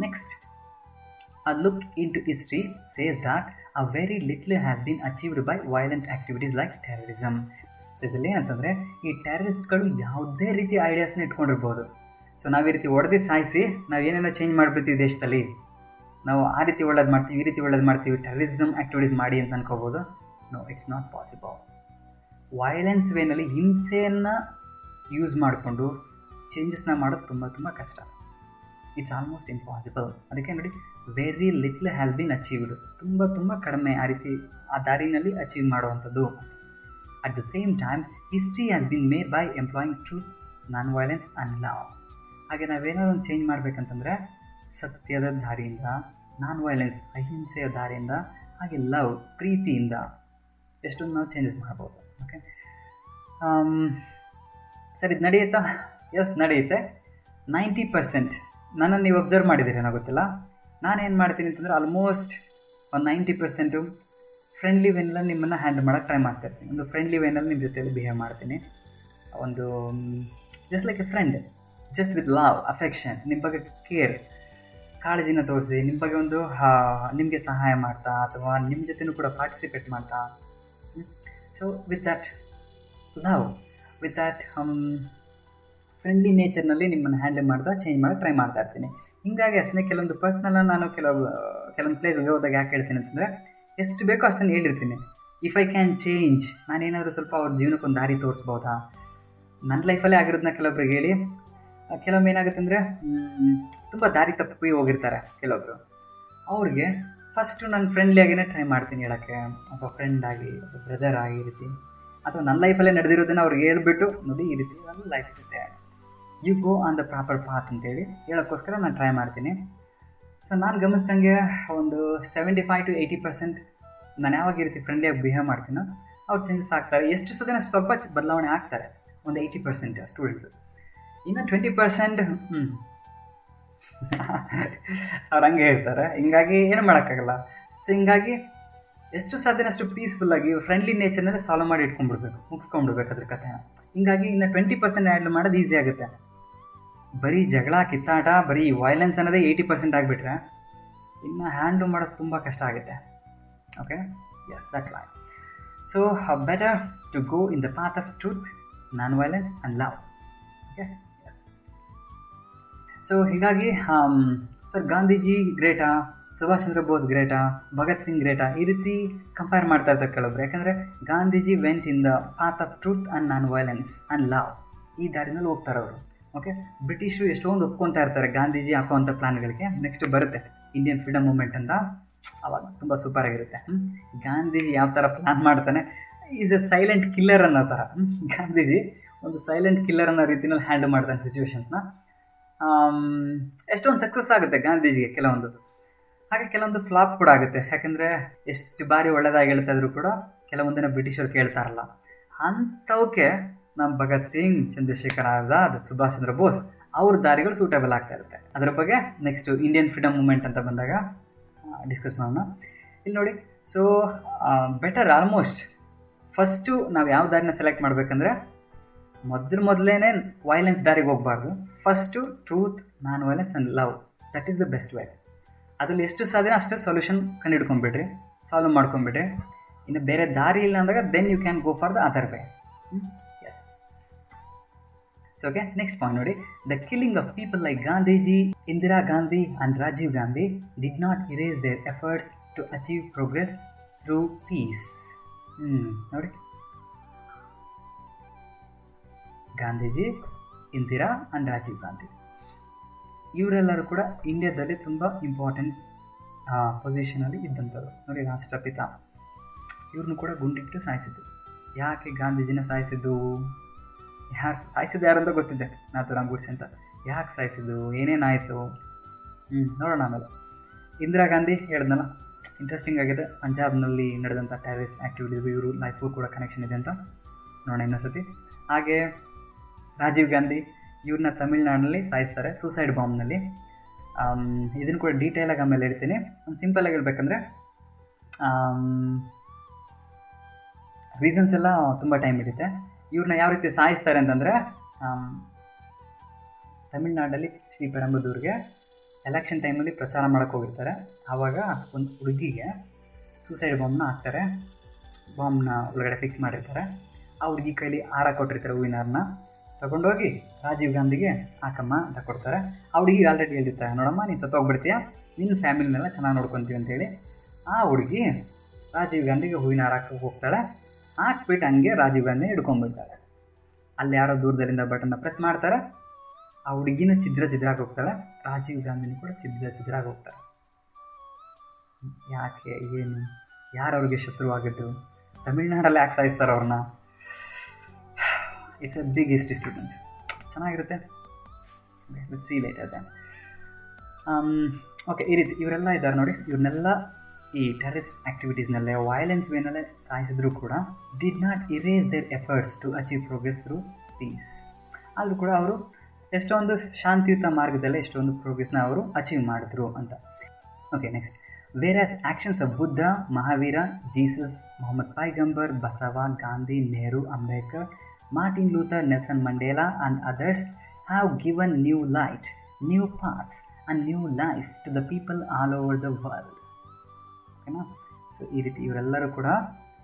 Speaker 1: next, a look into history says that a very little has been achieved by violent activities like terrorism. So ಇದರಲ್ಲಿ ಏನಂತಂದರೆ, ಈ ಟೆರರಿಸ್ಟ್ಗಳು ಯಾವುದೇ ರೀತಿ ಐಡಿಯಾಸ್ನ ಇಟ್ಕೊಂಡಿರ್ಬೋದು. ಸೊ ನಾವು ಈ ರೀತಿ ಹೊಡೆದು ಸಾಯಿಸಿ ನಾವು ಏನೇನೋ ಚೇಂಜ್ ಮಾಡಿಬಿಡ್ತೀವಿ ದೇಶದಲ್ಲಿ, ನಾವು ಆ ರೀತಿ ಒಳ್ಳೇದು ಮಾಡ್ತೀವಿ, ಈ ರೀತಿ ಒಳ್ಳೇದು ಮಾಡ್ತೀವಿ, ಟೆರರಿಸಮ್ ಆ್ಯಕ್ಟಿವಿಟೀಸ್ ಮಾಡಿ ಅಂತ ಅನ್ಕೋಬೋದು. No, it's not possible. Violence ವೇನಲ್ಲಿ ಹಿಂಸೆಯನ್ನು ಯೂಸ್ ಮಾಡಿಕೊಂಡು ಚೇಂಜಸ್ನ ಮಾಡೋದು ತುಂಬ ತುಂಬ ಕಷ್ಟ. It's almost impossible. ಅದಕ್ಕೆ ನೋಡಿ, very little has been achieved, ತುಂಬ ತುಂಬ ಕಡಿಮೆ ಆ ರೀತಿ ಆ ದಾರಿನಲ್ಲಿ ಅಚೀವ್ ಮಾಡುವಂಥದ್ದು. At the same time history has been made by employing truth, non violence and love. ಹಾಗೆ ನಾವೇನಾದ್ರು ಒಂದು ಚೇಂಜ್ ಮಾಡಬೇಕಂತಂದರೆ ಸತ್ಯದ ದಾರಿಯಿಂದ, ನಾನ್ ವೈಲೆನ್ಸ್ ಅಹಿಂಸೆಯ ದಾರಿಯಿಂದ, ಹಾಗೆ ಲವ್ ಪ್ರೀತಿಯಿಂದ ಎಷ್ಟೊಂದು ನಾವು ಚೇಂಜಸ್ ಮಾಡ್ಬೋದು. ಓಕೆ ಸರ್, ಇದು ನಡೆಯುತ್ತಾ? ಎಸ್, ನಡೆಯುತ್ತೆ. 90% ನನ್ನನ್ನು ನೀವು ಅಬ್ಸರ್ವ್ ಮಾಡಿದ್ದೀರೇನೋ ಗೊತ್ತಿಲ್ಲ, ನಾನೇನು ಮಾಡ್ತೀನಿ ಅಂತಂದರೆ ಆಲ್ಮೋಸ್ಟ್ ಒಂದು 90% ಫ್ರೆಂಡ್ಲಿ ವೇನಲ್ಲಿ ನಿಮ್ಮನ್ನು ಹ್ಯಾಂಡಲ್ ಮಾಡೋಕ್ಕೆ ಟ್ರೈ ಮಾಡ್ತಾಯಿರ್ತೀನಿ. ಒಂದು ಫ್ರೆಂಡ್ಲಿ ವೇನಲ್ಲಿ ನಿಮ್ಮ ಜೊತೆಯಲ್ಲಿ ಬಿಹೇವ್ ಮಾಡ್ತೀನಿ. ಒಂದು just like A friend, just with love, affection, ನಿಮ್ಮ ಬಗ್ಗೆ ಕೇರ್, ಕಾಳಜಿನ ತೋರಿಸಿ, ನಿಮ್ಮ ಬಗ್ಗೆ ಒಂದು ನಿಮಗೆ ಸಹಾಯ ಮಾಡ್ತಾ ಅಥವಾ ನಿಮ್ಮ ಜೊತೆನೂ ಕೂಡ ಪಾರ್ಟಿಸಿಪೇಟ್ ಮಾಡ್ತಾ, so with that love, with that friendly ನೇಚರ್ನಲ್ಲಿ ನಿಮ್ಮನ್ನು ಹ್ಯಾಂಡಲ್ ಮಾಡ್ತಾ ಚೇಂಜ್ ಮಾಡೋಕ್ಕೆ ಟ್ರೈ ಮಾಡ್ತಾ ಇರ್ತೀನಿ. ಹೀಗಾಗಿ ಅಷ್ಟೇ ಕೆಲವೊಂದು ಪರ್ಸ್ನಲ್ಲ ನಾನು ಕೆಲವೊಂದು ಪ್ಲೇಸ್ಗೆ ಹೋದಾಗ ಯಾಕೆ ಹೇಳ್ತೀನಿ ಅಂತಂದರೆ, ಎಷ್ಟು ಬೇಕೋ ಅಷ್ಟನ್ನು ಹೇಳಿರ್ತೀನಿ. ಇಫ್ ಐ ಕ್ಯಾನ್ ಚೇಂಜ್, ನಾನೇನಾದರೂ ಸ್ವಲ್ಪ ಅವ್ರ ಜೀವನಕ್ಕೊಂದು ದಾರಿ ತೋರಿಸ್ಬೋದಾ, ನನ್ನ ಲೈಫಲ್ಲೇ ಆಗಿರೋದನ್ನ ಕೆಲವೊಬ್ರಿಗೆ ಹೇಳಿ. ಕೆಲವೊಮ್ಮೆ ಏನಾಗುತ್ತೆ ಅಂದರೆ, ತುಂಬ ದಾರಿ ತಪ್ಪಿ ಹೋಗಿರ್ತಾರೆ ಕೆಲವೊಬ್ಬರು, ಅವ್ರಿಗೆ ಫಸ್ಟು ನಾನು ಫ್ರೆಂಡ್ಲಿಯಾಗಿಯೇ ಟ್ರೈ ಮಾಡ್ತೀನಿ ಹೇಳೋಕ್ಕೆ, ಅಥವಾ ಫ್ರೆಂಡ್ ಆಗಿ ಅಥವಾ ಬ್ರದರ್ ಆಗಿ ಈ ರೀತಿ, ಅಥವಾ ನನ್ನ ಲೈಫಲ್ಲೇ ನಡೆದಿರೋದನ್ನು ಅವ್ರಿಗೆ ಹೇಳ್ಬಿಟ್ಟು, ನೋಡಿ ಈ ರೀತಿ ನನ್ನ ಲೈಫ್ ಇರುತ್ತೆ, you go on the proper path ಅಂತೇಳಿ ಹೇಳೋಕ್ಕೋಸ್ಕರ ನಾನು ಟ್ರೈ ಮಾಡ್ತೀನಿ. ಸೊ ನಾನು ಗಮನಿಸ್ದಂಗೆ ಒಂದು 75 to 80% ನಾನು ಯಾವಾಗ ಈ ರೀತಿ ಫ್ರೆಂಡ್ಲಿಯಾಗಿ ಬಿಹೇವ್ ಮಾಡ್ತೀನೋ ಅವ್ರು ಚೇಂಜಸ್ ಆಗ್ತಾರೆ. ಎಷ್ಟು ಸದನ ಸ್ವಲ್ಪ ಬದಲಾವಣೆ ಆಗ್ತಾರೆ, ಒಂದು 80% ಸ್ಟೂಡೆಂಟ್ಸು. ಇನ್ನು 20% ಅವ್ರು ಹಂಗೆ ಇರ್ತಾರೆ. ಹಿಂಗಾಗಿ ಏನು ಮಾಡೋಕ್ಕಾಗಲ್ಲ. ಸೊ ಹಿಂಗಾಗಿ ಎಷ್ಟು ಸಾಧ್ಯನೋ ಅಷ್ಟು ಪೀಸ್ಫುಲ್ಲಾಗಿ ಫ್ರೆಂಡ್ಲಿ ನೇಚರ್ನಲ್ಲೇ ಸಾಲ್ವ್ ಮಾಡಿ ಇಟ್ಕೊಂಡ್ಬಿಡ್ಬೇಕು, ಮುಗಿಸ್ಕೊಂಡ್ಬಿಡ್ಬೇಕು ಅದ್ರ ಕಥೆನ. ಹಿಂಗಾಗಿ ಇನ್ನು 20% ಹ್ಯಾಂಡಲ್ ಮಾಡೋದು ಈಸಿ ಆಗುತ್ತೆ. ಬರೀ ಜಗಳ, ಕಿತ್ತಾಟ, ಬರೀ ವೈಲೆನ್ಸ್ ಅನ್ನೋದೇ 80% ಆಗಿಬಿಟ್ರೆ ಇನ್ನು ಹ್ಯಾಂಡಲ್ ಮಾಡೋದು ತುಂಬ ಕಷ್ಟ ಆಗುತ್ತೆ. Okay, yes, that's why. So better to go in the path of truth, non violence and love. Okay, yes. So ಹೀಗಾಗಿ ಸರ್ ಗಾಂಧೀಜಿ ಗ್ರೇಟಾ, ಸುಭಾಷ್ ಚಂದ್ರ ಬೋಸ್ ಗ್ರೇಟಾ, ಭಗತ್ ಸಿಂಗ್ ಗ್ರೇಟಾ, ಈ ರೀತಿ ಕಂಪೇರ್ ಮಾಡ್ತಾ ಇರ್ತಾರೆ ಕೆಲವೊಬ್ರು. ಯಾಕಂದರೆ Gandhiji went in the path of truth and non violence and love, ಈ ದಾರಿನಲ್ಲಿ ಹೋಗ್ತಾರೆ ಅವರು. ಓಕೆ, ಬ್ರಿಟಿಷರು ಎಷ್ಟೊಂದು ಒಪ್ಕೊತಾ ಇರ್ತಾರೆ ಗಾಂಧೀಜಿ ಹಾಕೋವಂಥ ಪ್ಲ್ಯಾನ್ಗಳಿಗೆ. ನೆಕ್ಸ್ಟ್ ಬರುತ್ತೆ ಇಂಡಿಯನ್ ಫ್ರೀಡಮ್ ಮೂವ್ಮೆಂಟ್ ಅಂತ, ಅವಾಗ ತುಂಬ ಸೂಪರಾಗಿರುತ್ತೆ. ಗಾಂಧೀಜಿ ಯಾವ ಥರ ಪ್ಲ್ಯಾನ್ ಮಾಡ್ತಾನೆ, ಈಸ್ ಎ ಸೈಲೆಂಟ್ ಕಿಲ್ಲರ್ ಅನ್ನೋ ಥರ. ಗಾಂಧೀಜಿ ಒಂದು ಸೈಲೆಂಟ್ ಕಿಲ್ಲರ್ ಅನ್ನೋ ರೀತಿಯಲ್ಲಿ ಹ್ಯಾಂಡಲ್ ಮಾಡ್ತಾನೆ ಸಿಚುವೇಶನ್ಸ್ನ. ಎಷ್ಟೊಂದು ಸಕ್ಸಸ್ ಆಗುತ್ತೆ ಗಾಂಧೀಜಿಗೆ ಕೆಲವೊಂದು, ಹಾಗೆ ಕೆಲವೊಂದು ಫ್ಲಾಪ್ ಕೂಡ ಆಗುತ್ತೆ. ಯಾಕಂದರೆ ಎಷ್ಟು ಬಾರಿ ಒಳ್ಳೆಯದಾಗಿ ಹೇಳ್ತಾ ಇದ್ರು ಕೂಡ ಕೆಲವೊಂದಿನ ಬ್ರಿಟಿಷರು ಕೇಳ್ತಾರಲ್ಲ. ಅಂಥವಕ್ಕೆ ನಮ್ಮ ಭಗತ್ ಸಿಂಗ್, ಚಂದ್ರಶೇಖರ್ ಆಜಾದ್, ಸುಭಾಷ್ ಚಂದ್ರ ಬೋಸ್ ಅವ್ರ ದಾರಿಗಳು ಸೂಟೇಬಲ್ ಆಗ್ತಾ ಇರುತ್ತೆ. ಅದರ ಬಗ್ಗೆ ನೆಕ್ಸ್ಟು ಇಂಡಿಯನ್ ಫ್ರೀಡಮ್ ಮೂವ್ಮೆಂಟ್ ಅಂತ ಬಂದಾಗ ಡಿಸ್ಕಸ್ ಮಾಡೋಣ. ಇಲ್ಲಿ ನೋಡಿ, ಸೊ ಬೆಟರ್ ಆಲ್ಮೋಸ್ಟ್ ಫಸ್ಟು ನಾವು ಯಾವ ದಾರಿನ ಸೆಲೆಕ್ಟ್ ಮಾಡಬೇಕಂದ್ರೆ, ಮೊದಲೇ ವೈಲೆನ್ಸ್ ದಾರಿಗೆ ಹೋಗಬಾರ್ದು. First truth, non violence and love, that is the best way. ಅದರಲ್ಲಿ ಎಷ್ಟು ಸಾಧ್ಯ ಅಷ್ಟೇ ಸೊಲ್ಯೂಷನ್ ಕಂಡುಹಿಡ್ಕೊಂಡ್ಬಿಡ್ರಿ, ಸಾಲ್ವ್ ಮಾಡ್ಕೊಂಬಿಡ್ರಿ. ಇನ್ನು ಬೇರೆ ದಾರಿ ಇಲ್ಲ ಅಂದಾಗ then you can go for the other way. Yes. So okay, next point ನೋಡಿ. The killing of people like Gandhiji, Indira Gandhi and Rajiv Gandhi did not erase their efforts to achieve progress through peace. ನೋಡಿ, Gandhiji, Indira and Rajiv Gandhi ಇವರೆಲ್ಲರೂ ಕೂಡ ಇಂಡಿಯಾದಲ್ಲಿ ತುಂಬ ಇಂಪಾರ್ಟೆಂಟ್ ಪೊಸಿಷನಲ್ಲಿ ಇದ್ದಂಥವ್ರು. ನೋಡಿ, ರಾಷ್ಟ್ರಪಿತ ಇವ್ರನ್ನೂ ಕೂಡ ಗುಂಡಿಟ್ಟು ಸಾಯಿಸಿದ್ರು. ಯಾಕೆ ಗಾಂಧೀಜಿನ ಸಾಯಿಸಿದ್ದು? ಯಾರು ಸಾಯಿಸಿದ್ದು ಯಾರಂತ ಗೊತ್ತಿದ್ದೆ, ನಾಥುರಾಮ್ ಗೋಡ್ಸೆ ಅಂತ. ಯಾಕೆ ಸಾಯಿಸಿದ್ದು, ಏನೇನಾಯಿತು, ನೋಡೋಣ ಆಮೇಲೆ. ಇಂದಿರಾ ಗಾಂಧಿ ಹೇಳಿದ್ನಲ್ಲ, ಇಂಟ್ರೆಸ್ಟಿಂಗ್ ಆಗಿದೆ. ಪಂಜಾಬ್ನಲ್ಲಿ ನಡೆದಂಥ ಟೆರರಿಸ್ಟ್ ಆ್ಯಕ್ಟಿವಿಟೀಸ್ಗೂ ಇವರು ಲೈಫ್ಗೂ ಕೂಡ ಕನೆಕ್ಷನ್ ಇದೆ ಅಂತ ನೋಡೋಣ ಇನ್ನೊಂದ್ಸತಿ. ಹಾಗೆ ರಾಜೀವ್ ಗಾಂಧಿ ಇವ್ರನ್ನ ತಮಿಳ್ನಾಡಿನಲ್ಲಿ ಸಾಯಿಸ್ತಾರೆ ಸೂಸೈಡ್ ಬಾಂಬ್ನಲ್ಲಿ. ಇದನ್ನು ಕೂಡ ಡೀಟೇಲಾಗಿ ಆಮೇಲೆ ಹೇಳ್ತೀನಿ. ಒಂದು ಸಿಂಪಲಾಗಿ ಹೇಳ್ಬೇಕಂದ್ರೆ ರೀಸನ್ಸ್ ಎಲ್ಲ ತುಂಬ ಟೈಮ್ ಹಿಡಿಯುತ್ತೆ. ಇವ್ರನ್ನ ಯಾವ ರೀತಿ ಸಾಯಿಸ್ತಾರೆ ಅಂತಂದರೆ, ತಮಿಳ್ನಾಡಲ್ಲಿ ಶ್ರೀಪೆರಂಬದೂರ್ಗೆ ಎಲೆಕ್ಷನ್ ಟೈಮಲ್ಲಿ ಪ್ರಚಾರ ಮಾಡೋಕ್ಕೆ ಹೋಗಿರ್ತಾರೆ. ಆವಾಗ ಒಂದು ಹುಡುಗಿಗೆ ಸೂಸೈಡ್ ಬಾಂಬ್ನ ಹಾಕ್ತಾರೆ. ಬಾಂಬ್ನ ಒಳಗಡೆ ಫಿಕ್ಸ್ ಮಾಡಿರ್ತಾರೆ. ಆ ಹುಡುಗಿ ಕೈಲಿ ಹಾರ ಕೊಟ್ಟಿರ್ತಾರೆ, ಹೂವಿನ ಹಾರನ್ನ ತಗೊಂಡೋಗಿ ರಾಜೀವ್ ಗಾಂಧಿಗೆ ಹಾಕಮ್ಮ ಅಂತ ಕೊಡ್ತಾರೆ. ಆ ಹುಡುಗಿಗೆ ಆಲ್ರೆಡಿ ಹೇಳಿರ್ತಾರೆ, ನೋಡಮ್ಮ ನೀನು ಸತ್ತೋಗ್ಬಿಡ್ತೀಯ, ನಿನ್ನ ಫ್ಯಾಮಿಲಿನೆಲ್ಲ ಚೆನ್ನಾಗಿ ನೋಡ್ಕೊತೀವಿ ಅಂತೇಳಿ. ಆ ಹುಡುಗಿ ರಾಜೀವ್ ಗಾಂಧಿಗೆ ಹೂವಿನ ಹಾರ ಹಾಕಕ್ಕೆ ಹೋಗ್ತಾಳೆ. ಹಾಕ್ಬಿಟ್ಟು ಹಂಗೆ ರಾಜೀವ್ ಗಾಂಧಿ ಹಿಡ್ಕೊಂಡ್ಬಿಡ್ತಾಳೆ. ಅಲ್ಲಿ ಯಾರೋ ದೂರದಲ್ಲಿಂದ ಬಟನ್ನ ಪ್ರೆಸ್ ಮಾಡ್ತಾರೆ. ಆ ಹುಡುಗಿನ ಛಿದ್ರಾಗಿ ಹೋಗ್ತಾಳೆ. ರಾಜೀವ್ ಗಾಂಧಿನೂ ಕೂಡ ಛಿದ್ರಾಗಿ ಹೋಗ್ತಾರೆ. ಯಾಕೆ, ಏನು, ಯಾರು ಅವ್ರಿಗೆ ಶತ್ರುವಾಗಿದ್ದು? ತಮಿಳ್ನಾಡಲ್ಲಿ ಯಾಕೆ ಸಾಯಿಸ್ತಾರೆ ಅವ್ರನ್ನ? It's a big history students. ಚೆನ್ನಾಗಿರುತ್ತೆ. Let's see later then. Okay, ಈ ರೀತಿ ಇವರೆಲ್ಲ ಇದ್ದಾರೆ ನೋಡಿ. ಇವ್ರನ್ನೆಲ್ಲ ಈ ಟೆರರಿಸ್ಟ್ ಆ್ಯಕ್ಟಿವಿಟೀಸ್ನಲ್ಲೇ, ವೈಲೆನ್ಸ್ ವೇನಲ್ಲೇ ಸಾಯಿಸಿದ್ರು ಕೂಡ did not erase their efforts to achieve progress through peace. ಆದರೂ ಕೂಡ ಅವರು ಎಷ್ಟೊಂದು ಶಾಂತಿಯುತ ಮಾರ್ಗದಲ್ಲೇ ಎಷ್ಟೊಂದು ಪ್ರೋಗ್ರೆಸ್ನ ಅವರು ಅಚೀವ್ ಮಾಡಿದ್ರು ಅಂತ. Okay, next. Where actions of Buddha, Mahavira, Jesus, Mohammed Paigambar, Basava, Gandhi, Nehru, Ambedkar, Martin Luther, Nelson Mandela and others have given new light, new paths and new life to the people all over the world. ಓಕೆನಾ? ಸೊ ಈ ರೀತಿ ಇವರೆಲ್ಲರೂ ಕೂಡ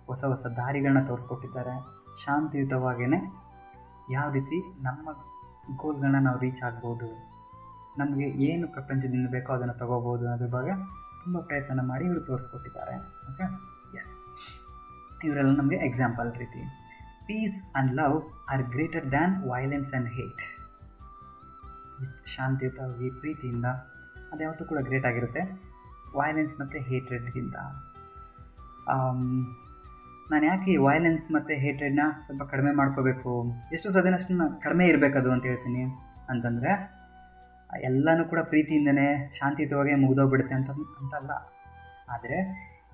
Speaker 1: ಹೊಸ ಹೊಸ ದಾರಿಗಳನ್ನ ತೋರಿಸ್ಕೊಟ್ಟಿದ್ದಾರೆ. ಶಾಂತಿಯುತವಾಗಿಯೇ ಯಾವ ರೀತಿ ನಮ್ಮ ಗೋಲ್ಗಳನ್ನ ನಾವು ರೀಚ್ ಆಗ್ಬೋದು, ನಮಗೆ ಏನು ಪ್ರಪಂಚದಿಂದ ಬೇಕೋ ಅದನ್ನು ತಗೋಬೋದು ಅದ್ರ ಬಗ್ಗೆ ತುಂಬ ಪ್ರಯತ್ನ ಮಾಡಿ ಇವರು ತೋರಿಸ್ಕೊಟ್ಟಿದ್ದಾರೆ. Okay, S. ಇವರೆಲ್ಲ ನಮಗೆ ಎಕ್ಸಾಂಪಲ್ ರೀತಿ. Peace and love are greater than violence and hate. ಶಾಂತಿಯುತವಾಗಿ ಪ್ರೀತಿಯಿಂದ ಅದು ಯಾವತ್ತೂ ಕೂಡ ಗ್ರೇಟ್ ಆಗಿರುತ್ತೆ, ವೈಲೆನ್ಸ್ ಮತ್ತು ಹೇಟ್ರೆಡ್ಗಿಂತ. ನಾನು ಯಾಕೆ ಈ ವೈಲೆನ್ಸ್ ಮತ್ತು ಹೇಟ್ರೆಡ್ನ ಸ್ವಲ್ಪ ಕಡಿಮೆ ಮಾಡ್ಕೋಬೇಕು, ಎಷ್ಟು ಸಾಧ್ಯನಷ್ಟು ಕಡಿಮೆ ಇರಬೇಕದು ಅಂತ ಹೇಳ್ತೀನಿ ಅಂತಂದರೆ, ಎಲ್ಲನೂ ಕೂಡ ಪ್ರೀತಿಯಿಂದನೇ ಶಾಂತಿಯುತವಾಗಿ ಮುಗಿದೋಗ್ಬಿಡುತ್ತೆ ಅಂತಲ್ಲ. ಆದರೆ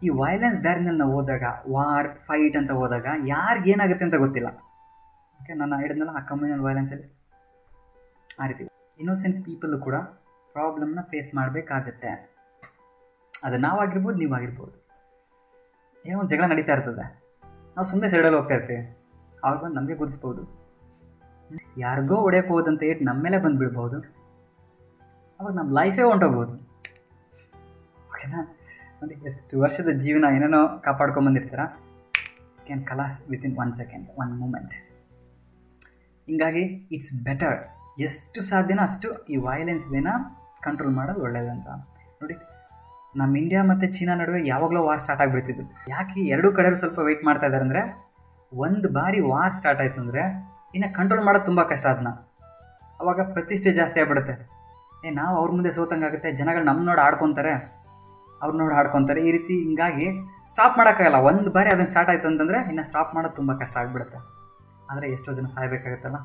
Speaker 1: ಈ ವೈಲೆನ್ಸ್ ದಾರಿನಲ್ಲಿ ನಾವು ಹೋದಾಗ, ವಾರ್, ಫೈಟ್ ಅಂತ ಹೋದಾಗ ಯಾರಿಗೇನಾಗುತ್ತೆ ಅಂತ ಗೊತ್ತಿಲ್ಲ. ಓಕೆ, ನಾನು ಹೇಳಿದ್ನಲ್ಲ ಆ ಕಮ್ಯುನಲ್ ವೈಲೆನ್ಸಲ್ಲಿ ಆ ರೀತಿ ಇನ್ನೋಸೆಂಟ್ ಪೀಪಲ್ಲು ಕೂಡ ಪ್ರಾಬ್ಲಮ್ನ ಫೇಸ್ ಮಾಡಬೇಕಾಗತ್ತೆ. ಅದು ನಾವಾಗಿರ್ಬೋದು, ನೀವಾಗಿರ್ಬೋದು. ಏನೋ ಒಂದು ಜಗಳ ನಡೀತಾ ಇರ್ತದೆ, ನಾವು ಸುಮ್ಮನೆ ಸೈಡಲ್ಲಿ ಹೋಗ್ತಾ ಇರ್ತೀವಿ, ಅವ್ರು ಬಂದು ನಮಗೆ ಗುದಿಸ್ಬೋದು. ಯಾರಿಗೋ ಹೊಡೆಯೋಕೆ ಹೋದಂತ ಏಟ್ ನಮ್ಮ ಮೇಲೆ ಬಂದು ಬಿಡ್ಬೋದು. ಅವಾಗ ನಮ್ಮ ಲೈಫೇ ಹೊಂಟೋಗ್ಬೋದು. ಓಕೆನಾ? ನೋಡಿ, ಎಷ್ಟು ವರ್ಷದ ಜೀವನ ಏನೇನೋ ಕಾಪಾಡ್ಕೊಂಬಂದಿರ್ತೀರ, can Kalas within 1 second, 1 moment. ಹೀಗಾಗಿ ಇಟ್ಸ್ ಬೆಟರ್, ಎಷ್ಟು ಸಾಧ್ಯನೋ ಅಷ್ಟು ಈ ವೈಲೆನ್ಸ್ನ ಕಂಟ್ರೋಲ್ ಮಾಡೋದು ಒಳ್ಳೆಯದಂತ. ನೋಡಿ, ನಮ್ಮ ಇಂಡಿಯಾ ಮತ್ತು ಚೀನಾ ನಡುವೆ ಯಾವಾಗಲೂ ವಾರ್ ಸ್ಟಾರ್ಟ್ ಆಗಿಬಿಡ್ತಿದ್ದು. ಯಾಕೆ ಎರಡೂ ಕಡೆಯವರು ಸ್ವಲ್ಪ ವೆಯ್ಟ್ ಮಾಡ್ತಾ ಇದ್ದಾರೆ ಅಂದರೆ, ಒಂದು ಬಾರಿ ವಾರ್ ಸ್ಟಾರ್ಟ್ ಆಯಿತು ಅಂದರೆ ಇನ್ನು ಕಂಟ್ರೋಲ್ ಮಾಡೋದು ತುಂಬ ಕಷ್ಟ. ಅದನ್ನ ಅವಾಗ ಪ್ರತಿಷ್ಠೆ ಜಾಸ್ತಿ ಆಗಿಬಿಡುತ್ತೆ. ನಾವು ಅವ್ರ ಮುಂದೆ ಸೋತಂಗಾಗುತ್ತೆ, ಜನಗಳು ನಮ್ಮ ನೋಡಿ ಆಡ್ಕೊತಾರೆ, ಅವ್ರು ನೋಡಿ ಆಡ್ಕೊತಾರೆ, ಈ ರೀತಿ. ಹಿಂಗಾಗಿ ಸ್ಟಾಪ್ ಮಾಡೋಕ್ಕಾಗಲ್ಲ. ಒಂದು ಬಾರಿ ಅದನ್ನು ಸ್ಟಾರ್ಟ್ ಆಯಿತು ಅಂತಂದರೆ ಇನ್ನು ಸ್ಟಾಪ್ ಮಾಡೋದು ತುಂಬ ಕಷ್ಟ ಆಗಿಬಿಡುತ್ತೆ. ಆದರೆ ಎಷ್ಟೋ ಜನ ಸಾಯಬೇಕಾಗುತ್ತಲ್ಲ,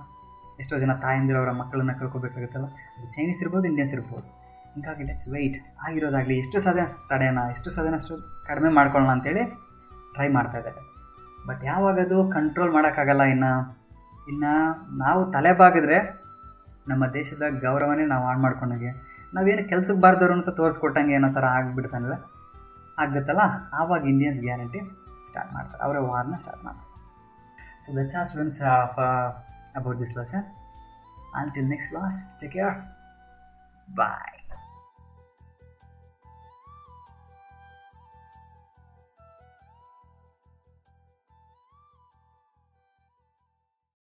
Speaker 1: ಎಷ್ಟೋ ಜನ ತಾಯಂದಿರು ಅವರ ಮಕ್ಕಳನ್ನ ಕಳ್ಕೊಬೇಕಾಗುತ್ತಲ್ಲ. ಅದು ಚೈನೀಸ್ ಇರ್ಬೋದು, ಇಂಡಿಯನ್ಸ್ ಇರ್ಬೋದು. ಹೀಗಾಗಿ ಲೆಟ್ಸ್ ವೆಯ್ಟ್. ಆಗಿರೋದಾಗಲಿ ಎಷ್ಟು ಸಾಧ್ಯ ಅಷ್ಟು ತಡೆಯೋಣ, ಎಷ್ಟು ಸಾಧ್ಯ ಅಷ್ಟು ಕಡಿಮೆ ಮಾಡ್ಕೊಳ್ಳೋಣ ಅಂತೇಳಿ ಟ್ರೈ ಮಾಡ್ತಾ ಇದ್ದಾರೆ. ಬಟ್ ಯಾವಾಗದು ಕಂಟ್ರೋಲ್ ಮಾಡೋಕ್ಕಾಗಲ್ಲ. ಇನ್ನು ನಾವು ತಲೆ ಬಾಗಿದ್ರೆ ನಮ್ಮ ದೇಶದ ಗೌರವನೇ ನಾವು ಹಾಳು ಮಾಡ್ಕೊಂಡಾಗೆ, ನಾವೇನು ಕೆಲ್ಸಕ್ಕೆ ಬಾರ್ದವ್ರು ಅಂತ ತೋರಿಸ್ಕೊಟ್ಟಂಗೆ ಏನೋ ಥರ ಆಗಿಬಿಡ್ತಾನಲ್ಲ, ಆಗುತ್ತಲ್ಲ, ಆವಾಗ ಇಂಡಿಯನ್ಸ್ ಗ್ಯಾರಂಟಿ ಸ್ಟಾರ್ಟ್ ಮಾಡ್ತಾರೆ, ಅವರ ವಾರ್ನ ಸ್ಟಾರ್ಟ್ ಮಾಡ್ತಾರೆ. So that's all students about this lesson. Until next class, take care. Bye.